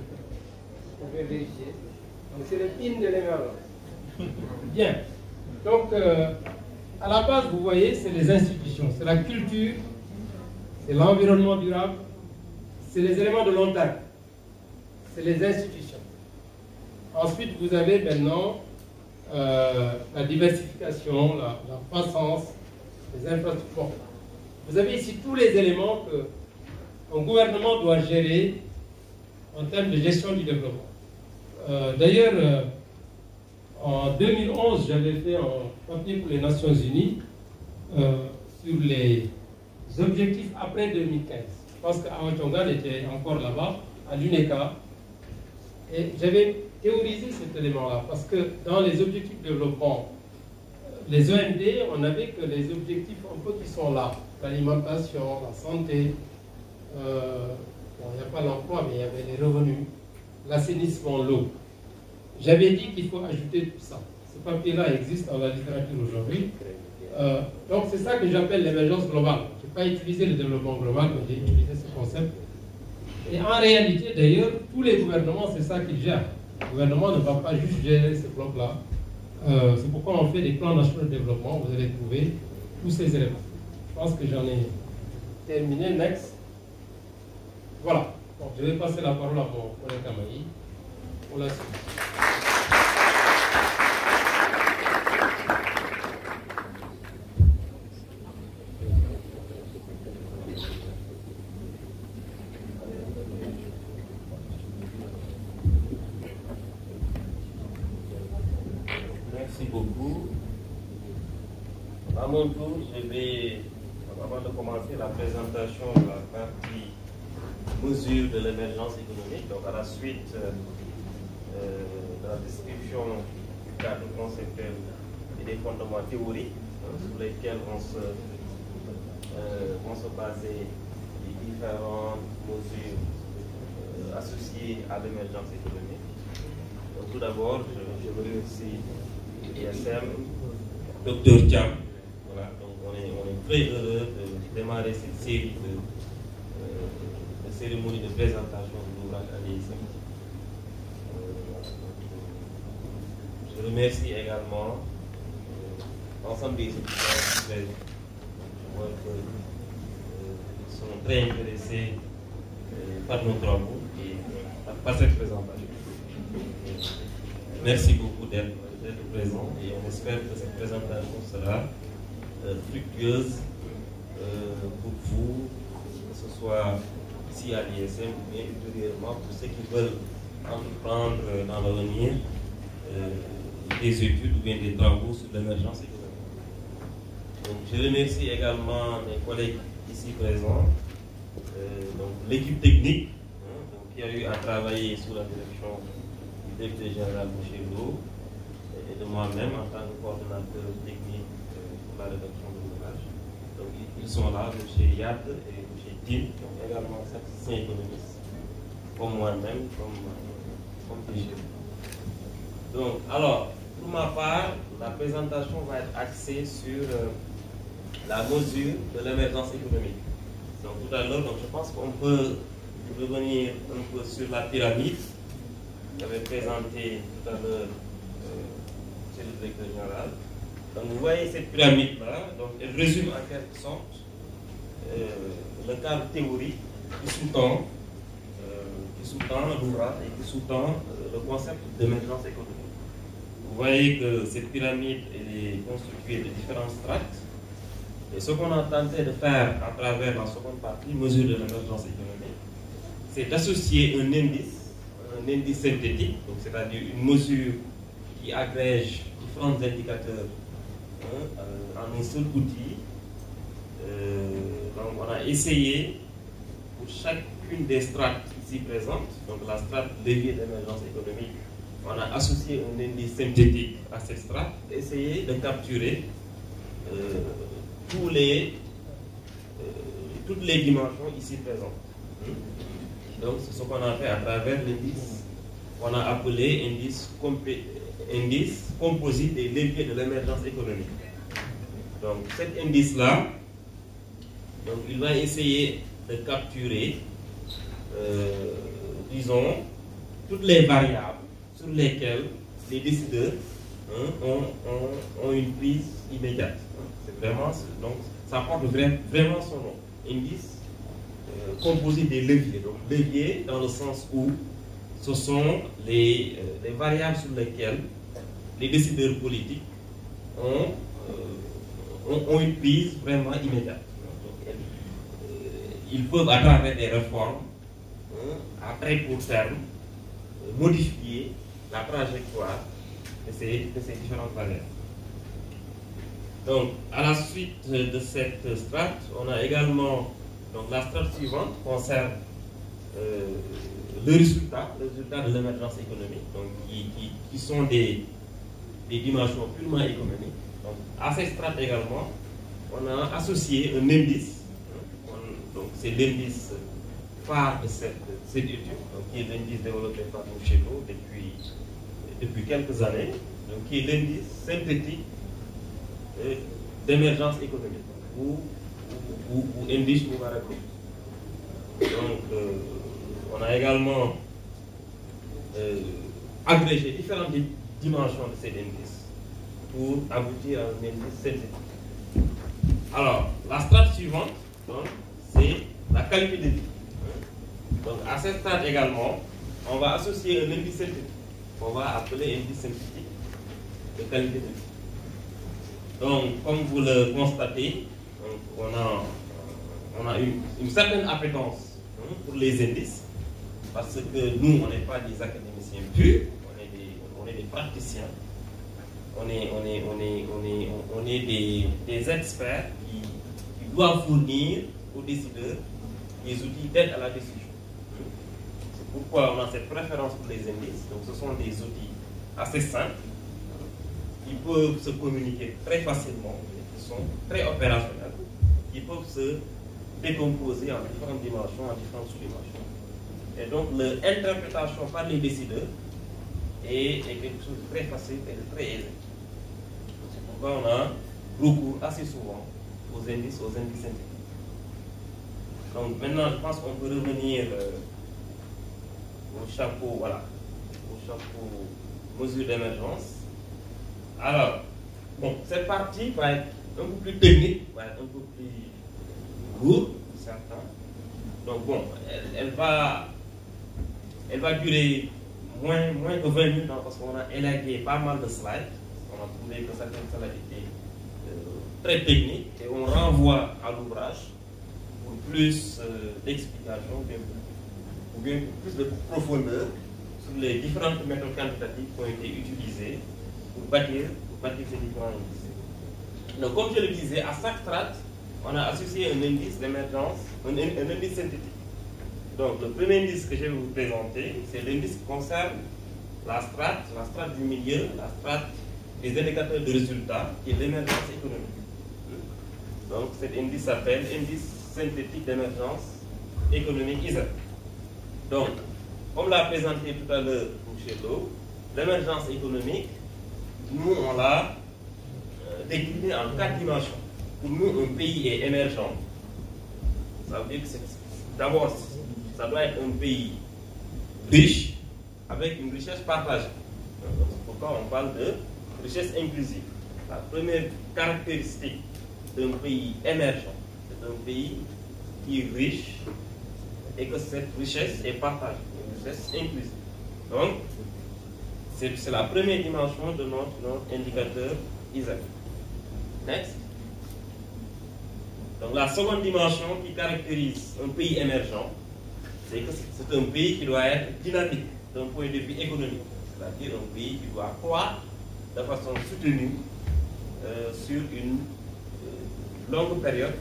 vous pouvez vérifier. Donc, c'est le pin de l'émergence. Bien. Donc, à la base, vous voyez, c'est les institutions, c'est la culture, c'est l'environnement durable, c'est les éléments de long terme, c'est les institutions. Ensuite, vous avez maintenant la diversification, la croissance, les infrastructures. Vous avez ici tous les éléments qu'un gouvernement doit gérer en termes de gestion du développement. D'ailleurs, en 2011, j'avais fait un papier pour les Nations Unies sur les objectifs après 2015. Je pense qu'Awa Chongan était encore là-bas, à l'UNECA. Et j'avais théorisé cet élément-là, parce que dans les objectifs de développement, les OMD, on n'avait que les objectifs un peu qui sont là. L'alimentation, la santé, bon, il n'y a pas l'emploi, mais il y avait les revenus, l'assainissement, l'eau. J'avais dit qu'il faut ajouter tout ça. Ce papier-là existe dans la littérature aujourd'hui. Donc c'est ça que j'appelle l'émergence globale. Je n'ai pas utilisé le développement global, mais j'ai utilisé ce concept. Et en réalité, d'ailleurs, tous les gouvernements, c'est ça qu'ils gèrent. Le gouvernement ne va pas juste gérer ce bloc-là. C'est pourquoi on fait des plans nationaux de développement. Vous allez trouver tous ces éléments. Je pense que j'en ai terminé. Next. Voilà. Donc, je vais passer la parole à mon collègue Kamaï pour la suite. Merci beaucoup. À mon tour, je vais, avant de commencer la présentation de la partie mesure de l'émergence économique, donc à la suite de la description du cadre conceptuel et des fondements théoriques sur lesquels vont se baser les différentes mesures associées à l'émergence économique. Donc, tout d'abord, je remercie l'ISM, Dr Thiam. Voilà, donc on est très heureux de démarrer cette série de cérémonies de présentation de l'ouvrage à l'ISM. Je remercie également l'ensemble des étudiants qui sont très intéressés par nos travaux et par cette présentation. Merci beaucoup d'être présent et on espère que cette présentation sera fructueuse pour vous, que ce soit ici à l'ISM ou bien ultérieurement pour ceux qui veulent entreprendre dans l'avenir des études ou bien des travaux sur l'émergence économique. Donc, je remercie également mes collègues ici présents, donc l'équipe technique qui a eu à travailler sous la direction du directeur général M. Lo, et de moi-même en tant que coordonnateur technique pour la rédaction de l'ouvrage. Donc ils sont là, M. Yad et M. Tim, qui sont également statisticiens économistes, comme moi-même, comme DG. Donc, alors, pour ma part, la présentation va être axée sur la mesure de l'émergence économique. Donc tout à l'heure, je pense qu'on peut revenir un peu sur la pyramide qu'avait présentée tout à l'heure chez le directeur général. Donc vous voyez cette pyramide-là, donc elle résume en quelque sorte le cadre théorique qui sous-tend l'ouvrage et qui sous-tend le concept d'émergence économique. Vous voyez que cette pyramide est constituée de différentes strates. Et ce qu'on a tenté de faire à travers la seconde partie, mesure de l'émergence économique, c'est d'associer un indice synthétique, donc c'est-à-dire une mesure qui agrège différents indicateurs en un seul outil. Donc on a essayé pour chacune des strates ici présentes, donc la strate levier d'émergence économique, on a associé un indice synthétique à cette strate, essayer de capturer toutes les dimensions ici présentes. Donc c'est ce qu'on a fait à travers l'indice qu'on a appelé indice composite des leviers de l'émergence économique. Donc cet indice-là, il va essayer de capturer, disons, toutes les variables sur lesquelles les décideurs ont une prise immédiate. C'est vraiment, donc ça porte vraiment son nom. Indice composé des leviers. Donc leviers dans le sens où ce sont les variables sur lesquelles les décideurs politiques ont une prise vraiment immédiate. Donc, ils peuvent, à travers des réformes, à très court terme, modifier la trajectoire de ces différentes variables. Donc, à la suite de cette strate, on a également, donc la strate suivante concerne le résultat de l'émergence économique, donc qui sont des dimensions purement économiques. Donc, à cette strate également, on a associé un indice, donc c'est l'indice phare de cette étude, donc qui est l'indice développé par nous chez nous depuis quelques années, donc qui est l'indice synthétique d'émergence économique, ou indice Moubarak. Donc, on a également agrégé différentes dimensions de cet indice pour aboutir à un indice synthétique. Alors, la strate suivante, c'est la qualité de vie. Donc, à cette strate également, on va associer un indice synthétique, qu'on va appeler indice synthétique de qualité de vie. Donc, comme vous le constatez, on a une certaine appétence pour les indices, parce que nous, on n'est pas des académiciens purs, on est des praticiens, on est des experts qui doivent fournir aux décideurs des outils d'aide à la décision. C'est pourquoi on a cette préférence pour les indices. Donc, ce sont des outils assez simples, qui peuvent se communiquer très facilement, qui sont très opérationnels, qui peuvent se décomposer en différentes dimensions, en différentes sous-dimensions. Et donc, l'interprétation par les décideurs est quelque chose de très facile et de très aisé. C'est pourquoi on a recours assez souvent aux indices synthétiques. Donc, maintenant, je pense qu'on peut revenir au chapeau, voilà, au chapeau mesure d'émergence. Alors, bon, cette partie va être un peu plus technique, va être un peu plus lourde, certains. Donc bon, elle va durer moins que 20 minutes, parce qu'on a élagué pas mal de slides. On a trouvé que certaines slides étaient très techniques et on renvoie à l'ouvrage pour plus d'explications, ou bien plus de profondeur sur les différentes méthodes quantitatives qui ont été utilisées pour bâtir ces différents indices. Donc, comme je le disais, à chaque strate, on a associé un indice d'émergence, un indice synthétique. Donc, le premier indice que je vais vous présenter, c'est l'indice qui concerne la strate du milieu, la strate des indicateurs de résultats et l'émergence économique. Donc cet indice s'appelle indice synthétique d'émergence économique ISEP. Donc, comme l'a présenté tout à l'heure M. Lo, l'émergence économique, nous on l'a décliné en 4 dimensions. Pour nous, un pays est émergent. Ça veut dire que d'abord, ça doit être un pays riche avec une richesse partagée. C'est pourquoi on parle de richesse inclusive. La première caractéristique d'un pays émergent, c'est un pays qui est riche et que cette richesse est partagée, une richesse inclusive. Donc, c'est la première dimension de notre indicateur ISEP. Next. Donc, la seconde dimension qui caractérise un pays émergent, c'est que c'est un pays qui doit être dynamique d'un point de vue économique. C'est-à-dire un pays qui doit croître de façon soutenue sur une longue période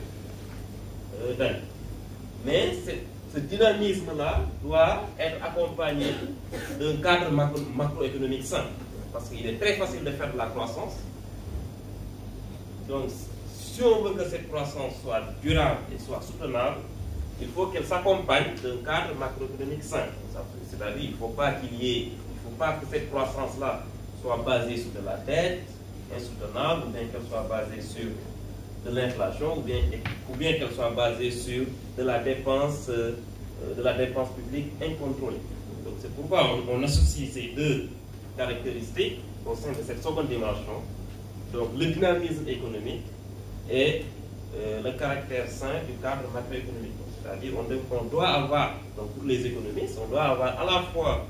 d'années. Mais ce dynamisme-là doit être accompagné d'un cadre macroéconomique sain. Parce qu'il est très facile de faire de la croissance. Donc, si on veut que cette croissance soit durable et soit soutenable, il faut qu'elle s'accompagne d'un cadre macroéconomique sain. C'est-à-dire qu'il ne faut pas que cette croissance-là soit basée sur de la dette insoutenable, ou bien qu'elle soit basée sur de l'inflation, ou bien qu'elle soit basée sur de la dépense publique incontrôlée. Donc c'est pourquoi on associe ces deux caractéristiques au sein de cette seconde dimension. Donc le dynamisme économique et le caractère sain du cadre macroéconomique. C'est-à-dire on doit avoir, donc pour les économistes, on doit avoir à la fois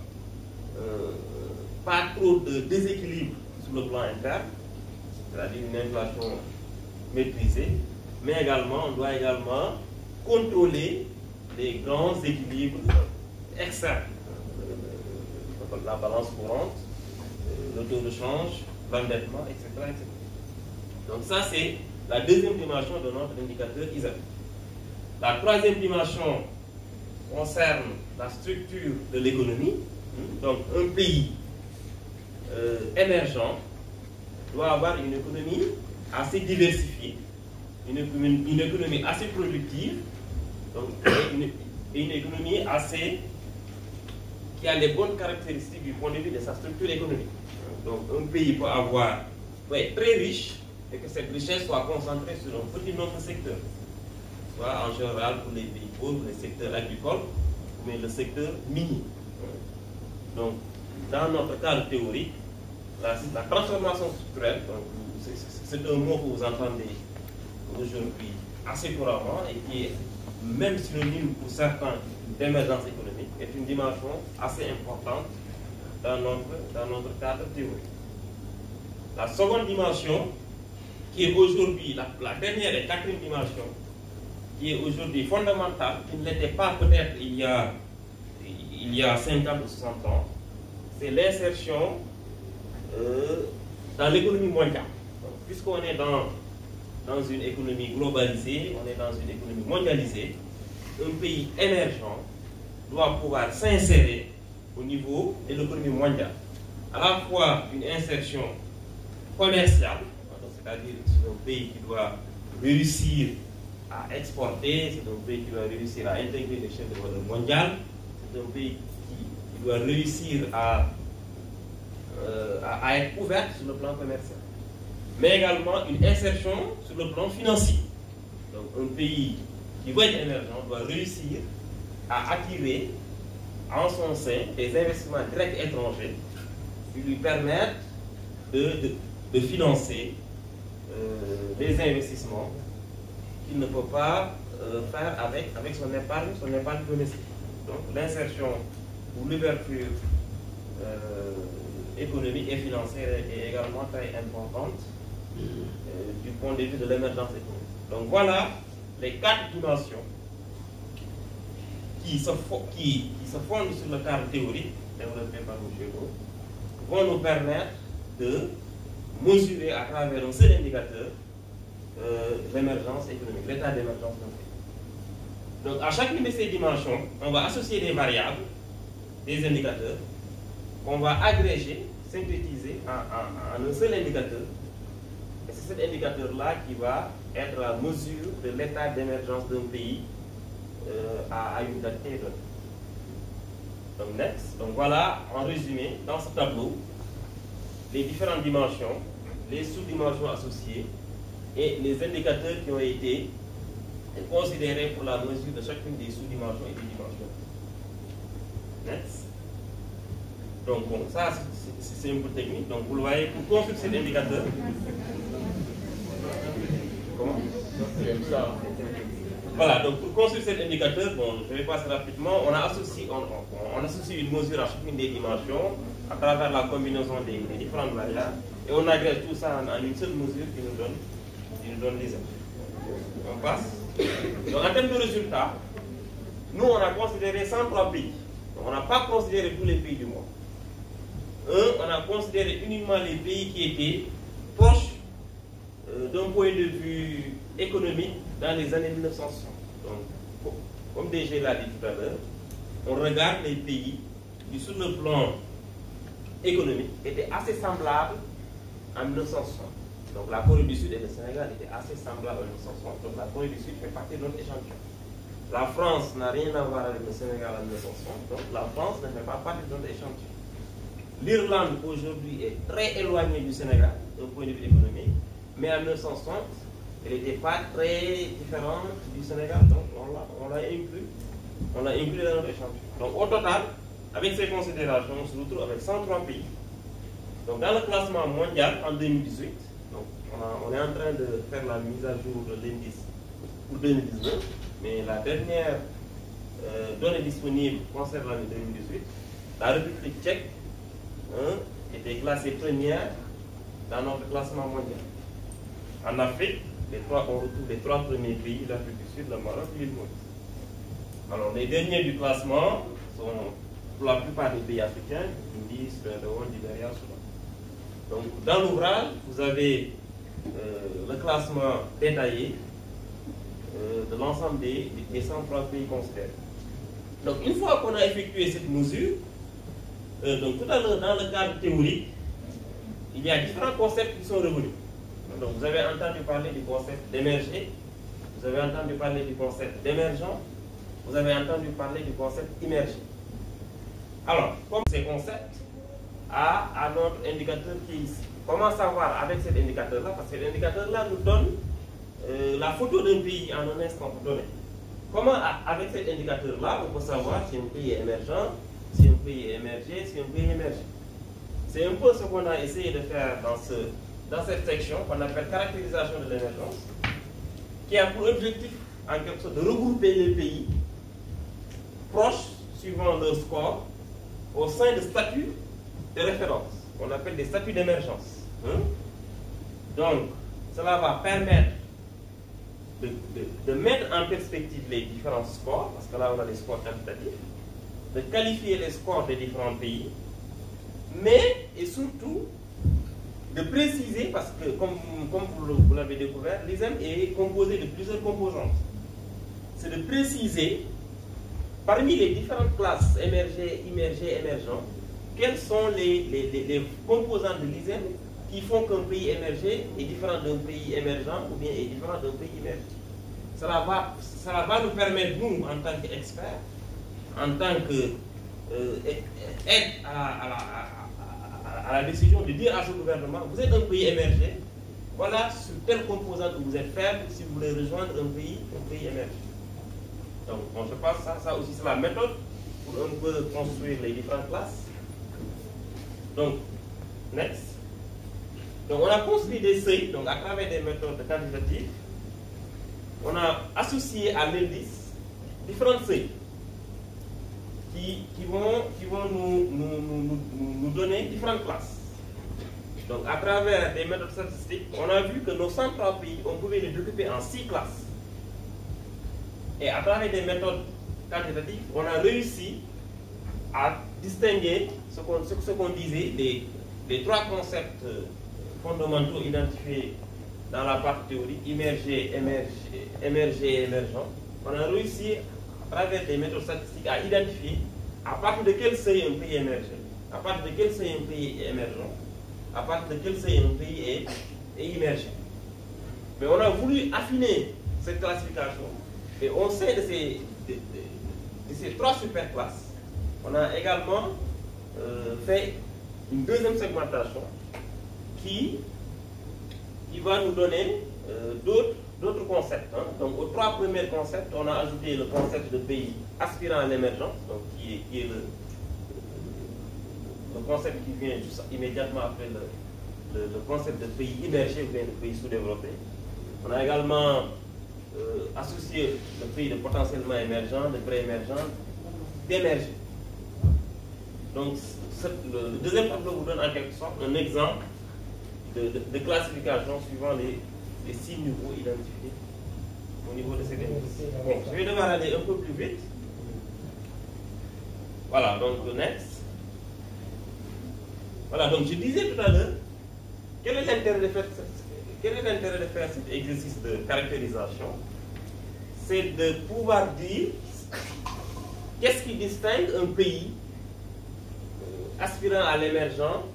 pas trop de déséquilibre sur le plan interne, c'est-à-dire une inflation maîtrisée, mais également, on doit également contrôler les grands équilibres externes, la balance courante, le taux de change, l'endettement, etc., etc. Donc ça, c'est la deuxième dimension de notre indicateur ISEP. La troisième dimension concerne la structure de l'économie. Donc un pays émergent doit avoir une économie assez diversifiée, une économie assez productive, donc, et une économie qui a les bonnes caractéristiques du point de vue de sa structure économique. Donc un pays peut être très riche et que cette richesse soit concentrée sur un petit nombre de secteurs, soit en général pour les pays pauvres, les secteurs agricoles, mais le secteur minier. Donc, dans notre cadre théorique, la transformation structurelle, c'est un mot que vous entendez aujourd'hui assez couramment et qui est même synonyme pour certains d'émergence économique, est une dimension assez importante dans notre cadre théorique. La seconde dimension, qui est aujourd'hui la dernière et quatrième dimension, qui est aujourd'hui fondamentale, qui ne l'était pas peut-être il y a 50 ou 60 ans, c'est l'insertion dans l'économie mondiale. Puisqu'on est dans une économie globalisée, on est dans une économie mondialisée, un pays émergent doit pouvoir s'insérer au niveau de l'économie mondiale. À la fois une insertion commerciale, c'est-à-dire c'est un pays qui doit réussir à exporter, c'est un pays qui doit réussir à intégrer les chaînes de valeur mondiales, c'est un pays qui doit réussir à être ouvert sur le plan commercial. Mais également une insertion sur le plan financier. Donc un pays qui veut être émergent doit réussir à attirer en son sein des investissements directs étrangers qui lui permettent de financer des investissements qu'il ne peut pas faire avec son épargne domestique. Donc l'insertion ou l'ouverture économique et financière est également très importante du point de vue de l'émergence économique. Donc voilà les 4 dimensions qui se fondent sur le cadre théorique développé par M. Lo, vont nous permettre de mesurer à travers un seul indicateur l'émergence économique, l'état d'émergence d'un pays. Donc à chacune de ces dimensions, on va associer des variables, des indicateurs, qu'on va agréger synthétisé en un seul indicateur. Et c'est cet indicateur-là qui va être la mesure de l'état d'émergence d'un pays à une date T donnée. Donc, next. Donc, voilà, en résumé, dans ce tableau, les différentes dimensions, les sous-dimensions associées et les indicateurs qui ont été considérés pour la mesure de chacune des sous-dimensions et des dimensions. Next. Donc, bon, ça, c'est un peu technique. Donc, vous le voyez, pour construire cet indicateur, comment? Voilà, donc pour construire cet indicateur, bon, je vais passer rapidement, on associe une mesure à chacune des dimensions à travers la combinaison des différentes variables et on agrège tout ça en une seule mesure qui nous donne les effets. On passe. Donc en termes de résultats, nous on a considéré 103 pays. Donc, on n'a pas considéré tous les pays du monde. On a considéré uniquement les pays qui étaient proches d'un point de vue économique dans les années 1960. Donc, comme DG l'a dit tout à l'heure, on regarde les pays qui, sur le plan économique, étaient assez semblables en 1960. Donc, la Corée du Sud et le Sénégal étaient assez semblables en 1960. Donc, la Corée du Sud fait partie de notre échantillon. La France n'a rien à voir avec le Sénégal en 1960. Donc, la France ne fait pas partie de notre échantillon. L'Irlande, aujourd'hui, est très éloignée du Sénégal, d'un point de vue économique. Mais en 1960, elle n'était pas très différente du Sénégal, donc on l'a inclus dans notre échantillon. Donc au total, avec ces considérations, on se retrouve avec 103 pays. Donc dans le classement mondial en 2018, donc, on est en train de faire la mise à jour de l'indice pour 2019, mais la dernière donnée disponible concerne l'année 2018. La République tchèque était classée première dans notre classement mondial. En Afrique, on retrouve les 3 premiers pays, l'Afrique du Sud, le Maroc et l'île Maurice. Alors, les derniers du classement sont pour la plupart des pays africains, Tunisie, Sierra Leone, Libéria, Soudan. Donc, dans l'ouvrage, vous avez le classement détaillé de l'ensemble des 103 pays considérés. Donc, une fois qu'on a effectué cette mesure, donc tout à l'heure, dans le cadre théorique, il y a différents concepts qui sont revenus. Donc, vous avez entendu parler du concept d'émerger, vous avez entendu parler du concept d'émergent, vous avez entendu parler du concept immergé. Alors, comme ces concepts à notre indicateur qui est ici. Comment savoir avec cet indicateur-là? Parce que cet indicateur-là nous donne la photo d'un pays en un instant donné. Comment, avec cet indicateur-là, on peut savoir si un pays est émergent, si un pays est émergé, si un pays est émergé? C'est un peu ce qu'on a essayé de faire dans cette section qu'on appelle caractérisation de l'émergence, qui a pour objectif, en quelque sorte, de regrouper les pays proches, suivant leur score, au sein de statuts de référence, qu'on appelle des statuts d'émergence. Donc, cela va permettre de mettre en perspective les différents scores, parce que là on a des scores quantitatifs, de qualifier les scores des différents pays, mais et surtout de préciser, parce que comme vous l'avez découvert, l'ISEM est composé de plusieurs composantes. C'est de préciser, parmi les différentes classes émergées, immergées, émergentes, quelles sont les composantes de l'ISEM qui font qu'un pays émergé est différent d'un pays émergent ou bien est différent d'un pays immergé. Cela va nous permettre, nous, en tant qu'experts, en tant qu'aide à la décision de dire à ce gouvernement, vous êtes un pays émergé, voilà sur telle composante où vous êtes faible si vous voulez rejoindre un pays émergé. Donc, je pense que ça aussi c'est la méthode pour un peu construire les différentes classes. Donc, next. Donc, on a construit des seuils, donc à travers des méthodes quantitatives, on a associé à l'indice différents seuils qui vont nous donner différentes classes. Donc, à travers des méthodes statistiques, on a vu que nos 103 pays, on pouvait les découper en 6 classes. Et à travers des méthodes quantitatives, on a réussi à distinguer ce qu'on disait, les 3 concepts fondamentaux identifiés dans la partie théorique, immergé, émergé et émergent. On a réussi, à travers des méthodes statistiques, à identifier à partir de quel seuil un pays émergé, À partir de quel seuil un pays est émergent? À partir de quel seuil un pays est immergé? Mais on a voulu affiner cette classification et on sait de ces trois superclasses, on a également fait une deuxième segmentation qui va nous donner d'autres concepts. Hein. Donc aux trois premiers concepts, on a ajouté le concept de pays aspirant à l'émergence, donc qui est le concept qui vient juste immédiatement après le concept de pays immergé ou bien de pays sous-développé. On a également associé le pays de potentiellement émergent, de pré-émergent, d'émergé. Donc le deuxième tableau vous donne en quelque sorte un exemple de classification suivant les 6 niveaux identifiés au niveau de ces indices. Bon, je vais devoir aller un peu plus vite. Voilà, donc next. Voilà, donc je disais tout à l'heure, quel est l'intérêt de faire cet exercice de caractérisation? C'est de pouvoir dire qu'est-ce qui distingue un pays aspirant à l'émergent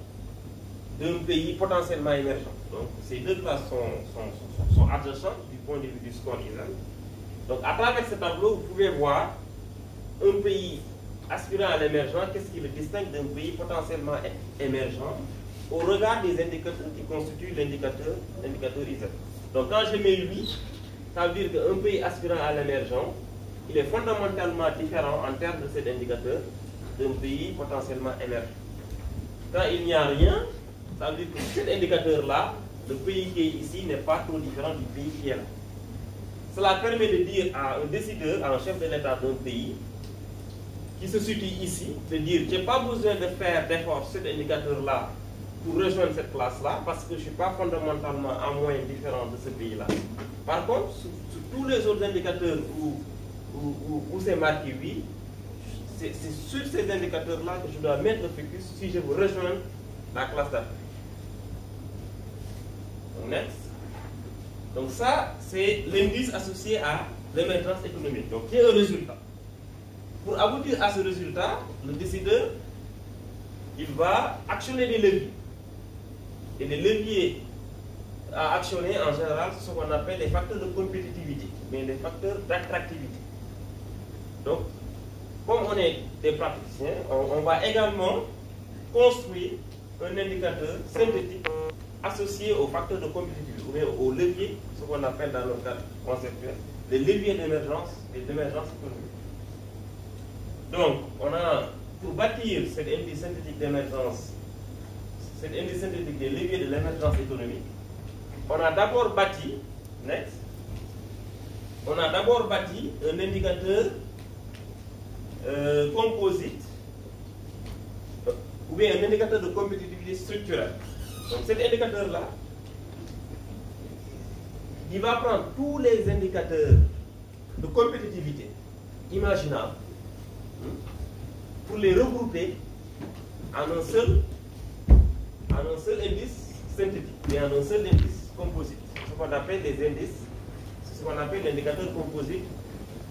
d'un pays potentiellement émergent. Donc ces deux classes sont adjacentes du point de vue du score ISEN. Donc à travers ce tableau, vous pouvez voir un pays aspirant à l'émergent, qu'est-ce qui le distingue d'un pays potentiellement émergent au regard des indicateurs qui constituent l'indicateur ISEN. Donc quand je mets lui, ça veut dire qu'un pays aspirant à l'émergent, il est fondamentalement différent en termes de cet indicateur d'un pays potentiellement émergent. Quand il n'y a rien, ça veut dire que cet indicateur-là, le pays qui est ici n'est pas trop différent du pays qui est là. Cela permet de dire à un décideur, à un chef de l'État d'un pays, qui se situe ici, de dire je n'ai pas besoin de faire d'efforts sur cet indicateur-là pour rejoindre cette classe-là, parce que je ne suis pas fondamentalement à moins différent de ce pays-là. Par contre, sur tous les autres indicateurs où c'est marqué oui, c'est sur ces indicateurs-là que je dois mettre le focus si je veux rejoindre la classe d'Afrique. Donc, next. Donc ça, c'est l'indice associé à l'émergence économique, donc qui est un résultat. Pour aboutir à ce résultat, le décideur, il va actionner des leviers. Et les leviers à actionner, en général, ce sont ce qu'on appelle les facteurs de compétitivité, mais les facteurs d'attractivité. Donc, comme on est des praticiens, on va également construire un indicateur synthétique associé aux facteurs de compétitivité, ou bien aux leviers, ce qu'on appelle dans le cadre conceptuel, les leviers d'émergence et d'émergence économique. Donc, on a, pour bâtir cet indice synthétique d'émergence, cet indice synthétique des leviers de l'émergence économique, on a d'abord bâti, next, on a d'abord bâti un indicateur composite, ou bien un indicateur de compétitivité structurelle. Donc cet indicateur-là, il va prendre tous les indicateurs de compétitivité imaginables pour les regrouper en un seul indice synthétique, et en un seul indice composite. Ce qu'on appelle les indices, c'est ce qu'on appelle l'indicateur composite,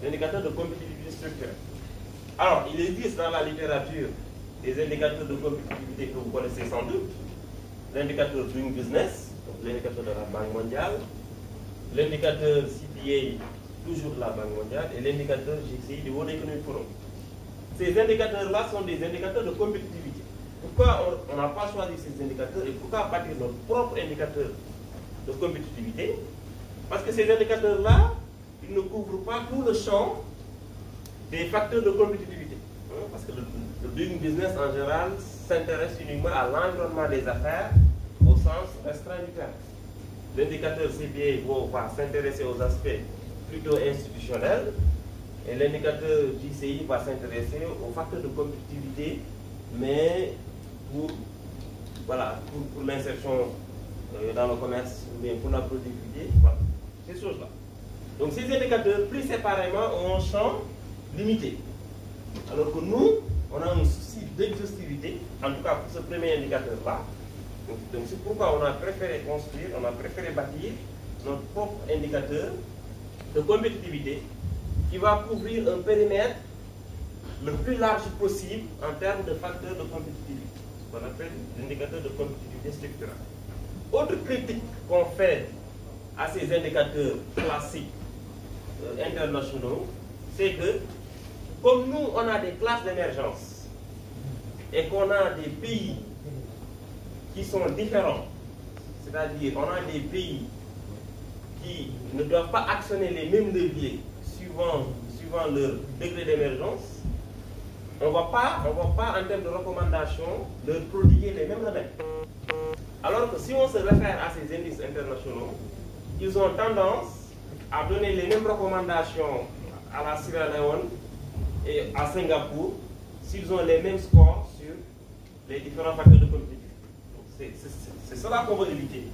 l'indicateur de compétitivité structurelle. Alors, il existe dans la littérature des indicateurs de compétitivité que vous connaissez sans doute. L'indicateur Doing Business, l'indicateur de la Banque mondiale, l'indicateur CPA, toujours de la Banque mondiale, et l'indicateur GCI du World Economic Forum. Ces indicateurs-là sont des indicateurs de compétitivité. Pourquoi on n'a pas choisi ces indicateurs et pourquoi bâtir notre propre indicateur de compétitivité? Parce que ces indicateurs-là, ils ne couvrent pas tout le champ des facteurs de compétitivité. Parce que le Doing Business en général s'intéresse uniquement à l'environnement des affaires au sens restreint du terme. L'indicateur CPA va s'intéresser aux aspects plutôt institutionnels et l'indicateur GCI va s'intéresser aux facteurs de compétitivité, mais pour l'insertion dans le commerce, mais pour la productivité, voilà, ces choses-là. Donc ces indicateurs, pris séparément, ont un champ limité. Alors que nous, on a un souci d'exhaustivité, en tout cas pour ce premier indicateur-là. Donc c'est pourquoi on a préféré construire, on a préféré bâtir notre propre indicateur de compétitivité qui va couvrir un périmètre le plus large possible en termes de facteurs de compétitivité, ce qu'on appelle l'indicateur de compétitivité structurelle. Autre critique qu'on fait à ces indicateurs classiques internationaux, c'est que comme nous, on a des classes d'émergence et qu'on a des pays qui sont différents, c'est-à-dire on a des pays qui ne doivent pas actionner les mêmes leviers suivant leur degré d'émergence, on ne va pas en termes de recommandations leur prodiguer les mêmes remèdes. Alors que si on se réfère à ces indices internationaux, ils ont tendance à donner les mêmes recommandations à la Sierra Leone et à Singapour s'ils ont les mêmes scores sur les différents facteurs de compétitivité. C'est cela qu'on veut éviter.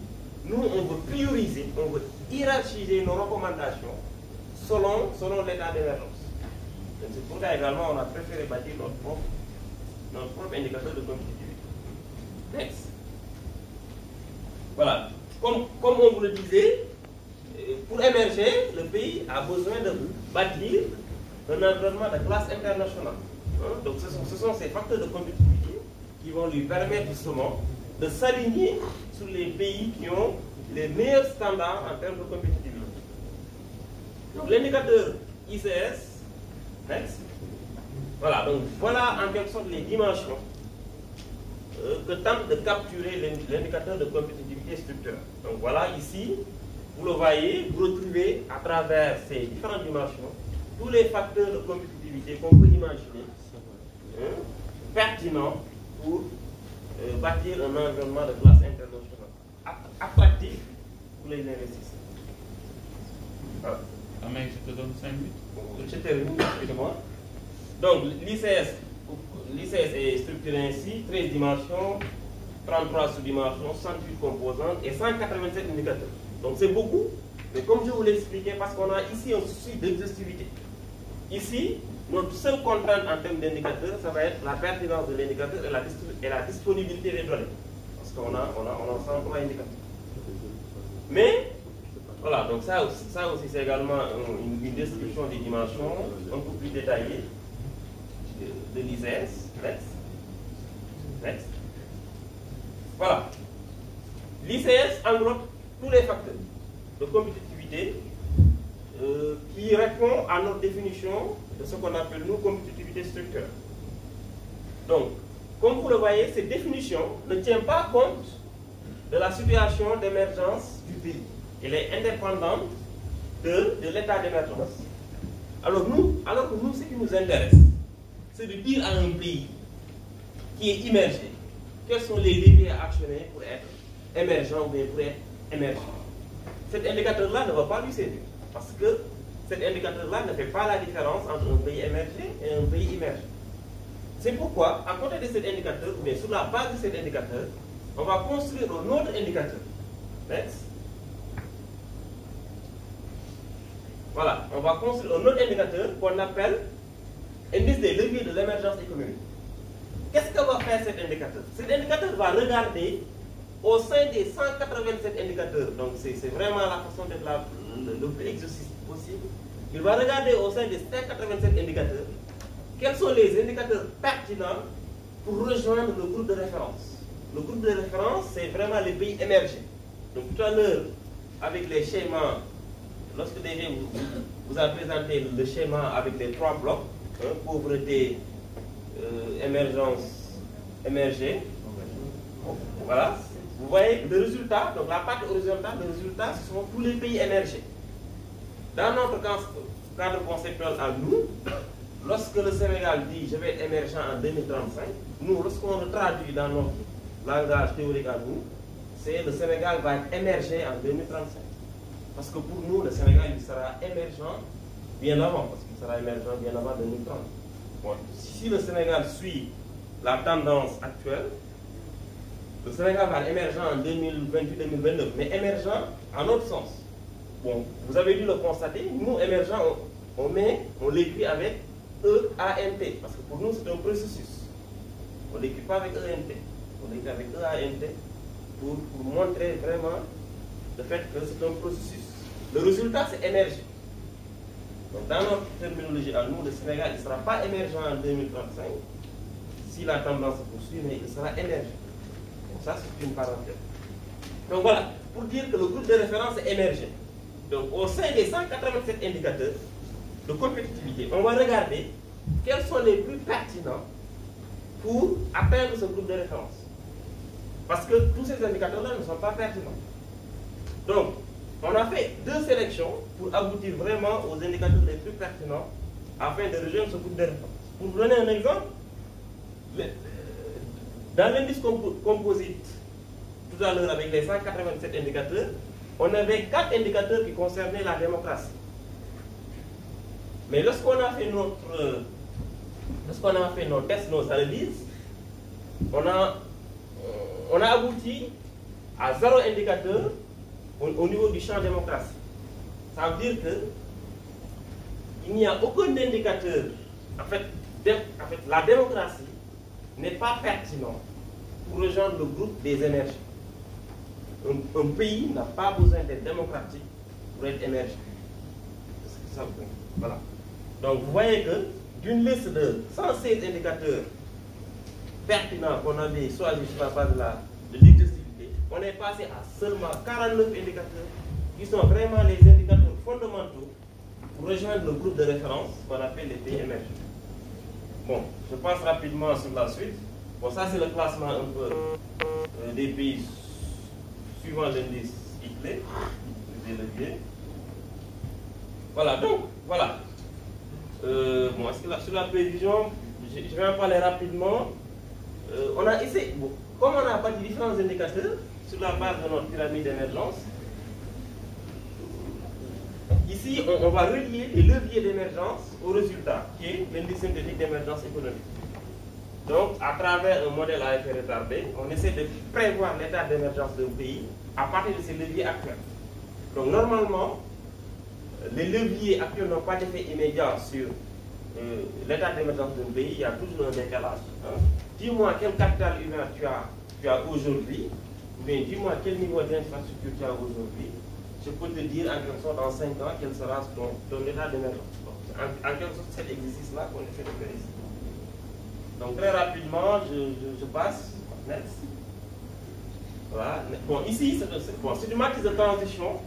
Nous, on veut prioriser, on veut hiérarchiser nos recommandations selon l'état d'émergence. C'est pour ça également on a préféré bâtir notre propre indicateur de compétitivité. Next. Voilà. Comme on vous le disait, pour émerger, le pays a besoin de bâtir un environnement de classe internationale. Donc ce sont ces facteurs de compétitivité qui vont lui permettre justement de s'aligner sur les pays qui ont les meilleurs standards en termes de compétitivité. Donc l'indicateur ICS, next. Voilà, donc voilà en quelque sorte les dimensions que tente de capturer l'indicateur de compétitivité structurelle. Donc voilà ici, vous le voyez, vous retrouvez à travers ces différentes dimensions tous les facteurs de compétitivité qu'on peut imaginer pertinents pour bâtir un environnement de classe internationale attractif pour les investisseurs. Voilà. Mais je te donne 5 minutes. Je termine, excusez-moi. Donc l'ICS est structuré ainsi, 13 dimensions, 33 sous-dimensions, 108 composantes et 187 indicateurs. Donc c'est beaucoup, mais comme je vous l'ai expliqué, parce qu'on a ici un souci d'exhaustivité. Ici, notre seule contrainte en termes d'indicateurs, ça va être la pertinence de l'indicateur et la disponibilité des données. Parce qu'on a 103 indicateurs. Mais, voilà, donc ça aussi c'est également une description des dimensions un peu plus détaillée de l'ICS. Next. Voilà. L'ICS englobe tous les facteurs de compétitivité qui répondent à notre définition de ce qu'on appelle nous compétitivité structurelle. Donc, comme vous le voyez, cette définition ne tient pas compte de la situation d'émergence du pays. Elle est indépendante de l'état d'émergence. Alors que nous, ce qui nous intéresse, c'est de dire à un pays qui est immergé quels sont les leviers à actionner pour être émergent ou bien pour être émergent. Cet indicateur-là ne va pas lui servir. Parce que cet indicateur-là ne fait pas la différence entre un pays émergé et un pays immergé. C'est pourquoi, à côté de cet indicateur, ou bien sur la base de cet indicateur, on va construire un autre indicateur. Next. Voilà, on va construire un autre indicateur qu'on appelle indice des leviers de l'émergence économique. Qu'est-ce que va faire cet indicateur? Cet indicateur va regarder au sein des 187 indicateurs, donc c'est vraiment la façon d'être le plus exhaustif possible. Il va regarder au sein des 187 indicateurs quels sont les indicateurs pertinents pour rejoindre le groupe de référence. Le groupe de référence, c'est vraiment les pays émergés. Donc tout à l'heure, avec les schémas, lorsque DG vous a présenté le schéma avec les 3 blocs, pauvreté, émergence, émergé, voilà. Vous voyez le résultat, donc la partie horizontale, le résultat, ce sont tous les pays émergés. Dans notre cadre conceptuel à nous, lorsque le Sénégal dit je vais être émergent en 2035, nous, lorsqu'on le traduit dans notre langage théorique à nous, c'est le Sénégal va être émergé en 2035. Parce que pour nous, le Sénégal il sera émergent bien avant, parce qu'il sera émergent bien avant 2030. Bon, si le Sénégal suit la tendance actuelle, le Sénégal va être émergent en 2028-2029, mais émergent en autre sens. Bon, vous avez dû le constater, nous, émergents, on l'écrit avec EANT, parce que pour nous, c'est un processus. On ne l'écrit pas avec ENT, on l'écrit avec EANT pour montrer vraiment le fait que c'est un processus. Le résultat, c'est émerger. Donc, dans notre terminologie à nous, le Sénégal ne sera pas émergent en 2035 si la tendance se poursuit, mais il sera émergent. Donc, ça, c'est une parenthèse. Donc, voilà, pour dire que le groupe de référence est émergent. Donc, au sein des 187 indicateurs de compétitivité, on va regarder quels sont les plus pertinents pour atteindre ce groupe de référence. Parce que tous ces indicateurs-là ne sont pas pertinents. Donc, on a fait 2 sélections pour aboutir vraiment aux indicateurs les plus pertinents afin de rejoindre ce groupe de référence. Pour vous donner un exemple, dans l'indice composite, tout à l'heure avec les 187 indicateurs, on avait 4 indicateurs qui concernaient la démocratie. Mais lorsqu'on a fait nos tests, nos analyses, on a abouti à 0 indicateur au niveau du champ démocratie. Ça veut dire qu'il n'y a aucun indicateur. En fait, la démocratie n'est pas pertinent pour rejoindre le groupe des émergents. Un pays n'a pas besoin d'être démocratique pour être émergent. C'est ça. Voilà. Donc vous voyez que d'une liste de 116 indicateurs pertinents qu'on avait choisi sur la base de l'exhaustivité, on est passé à seulement 49 indicateurs qui sont vraiment les indicateurs fondamentaux pour rejoindre le groupe de référence qu'on appelle les pays émergents. Bon, je passe rapidement sur la suite. Bon, ça c'est le classement un peu des pays suivant l'indice ICLE, des leviers. Voilà, donc, voilà. Bon, sur la prévision, je vais en parler rapidement. On a essayé, bon, comme on a bâti différents indicateurs sur la base de notre pyramide d'émergence, ici, on va relier les leviers d'émergence au résultat, qui est l'indice synthétique d'émergence économique. Donc, à travers un modèle à effet retardé, on essaie de prévoir l'état d'émergence d'un pays à partir de ses leviers actuels. Donc, normalement, les leviers actuels n'ont pas d'effet immédiat sur l'état d'émergence d'un pays. Il y a toujours un décalage. Hein. Dis-moi quel capital humain tu as aujourd'hui, mais dis-moi quel niveau d'infrastructure tu as aujourd'hui. Je peux te dire en quelque sorte dans 5 ans quel sera ton état d'émergence. En quelque sorte, c'est l'exercice-là qu'on essaie de faire ici. Donc très rapidement, je passe. Next. Voilà. Bon, ici, c'est une matrice de transition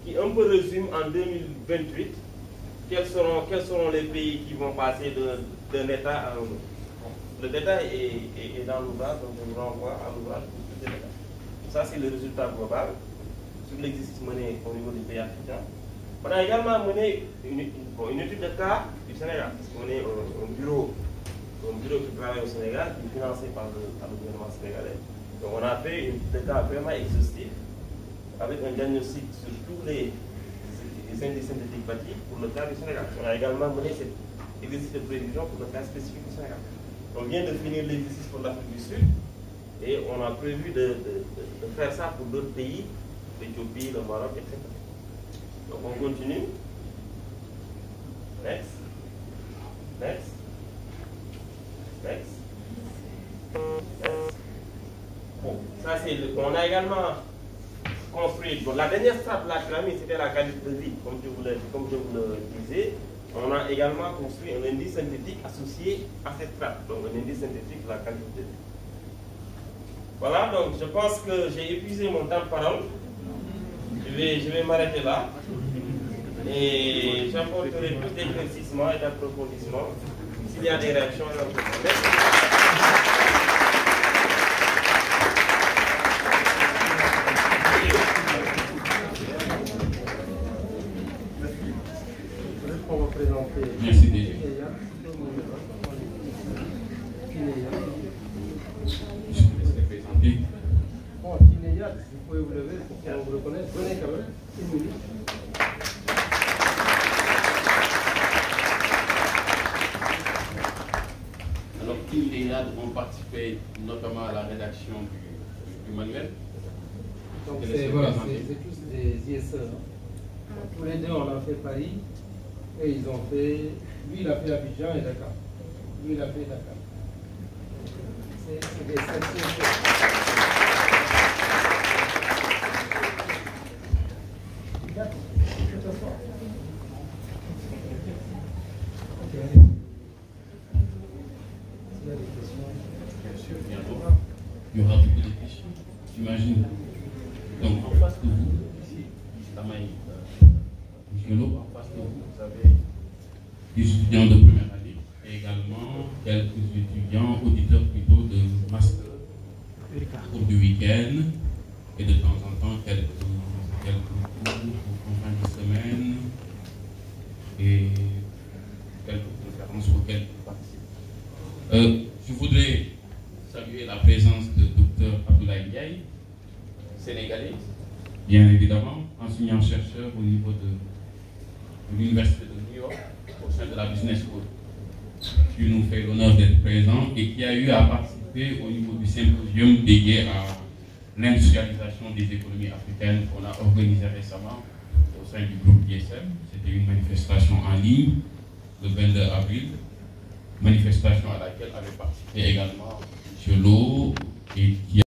qui un peu résume en 2028 quels seront les pays qui vont passer d'un état à un autre. Le détail est dans l'ouvrage, donc je vous renvoie à l'ouvrage pour plus de détails. Ça, c'est le résultat global sur l'exercice mené au niveau des pays africains. On a également mené une étude de cas du Sénégal, parce qu'on est un bureau qui travaille au Sénégal, qui est financé par le gouvernement sénégalais. Donc on a fait une étude de cas vraiment exhaustive, avec un diagnostic sur tous les indices synthétiques bâtis pour le cas du Sénégal. On a également mené cet exercice de prévision pour le cas spécifique du Sénégal. On vient de finir l'exercice pour l'Afrique du Sud et on a prévu de faire ça pour d'autres pays, l'Éthiopie, le Maroc, etc. Donc on continue. Next. Next. Next. Next. Bon, ça c'est on a également construit. Bon, la dernière strate de la pyramide, c'était la qualité de vie, comme je vous le disais. On a également construit un indice synthétique associé à cette strate. Donc un indice synthétique de la qualité de vie. Voilà, donc je pense que j'ai épuisé mon temps de parole. Je vais m'arrêter là. Et j'apporterai plus d'éclaircissements et d'approfondissements s'il y a des réactions. On va présenter. Merci déjà. Je vous laisse les présenter. Bon, Tinéa, vous pouvez vous lever pour qu'on vous reconnaisse. Venez quand même. Une minute. Alors, Tinéa ont participé notamment à la rédaction du manuel. Donc, c'est tous des ISE. Tous les deux, on a fait Paris. Et ils ont fait. Lui, il a fait Abidjan et Dakar. Lui, il a fait Dakar. C'est des il y aura beaucoup de questions, j'imagine. Donc en face de vous, ici, M. Lo, en face de vous, vous avez des étudiants de première année et également quelques étudiants, auditeurs plutôt de master pour du week-end et de temps en temps quelques cours en fin de semaine et quelques conférences auxquelles vous participez. Je voudrais saluer la présence de Dr Abdoulaye Ndiaye, sénégalais, bien évidemment, enseignant-chercheur au niveau de l'Université de New York, au sein de la Business School, qui nous fait l'honneur d'être présent et qui a eu à participer au niveau du symposium dédié à l'industrialisation des économies africaines qu'on a organisé récemment au sein du groupe ISM. C'était une manifestation en ligne le 22 avril, manifestation à laquelle avait participé également M. Lo et qui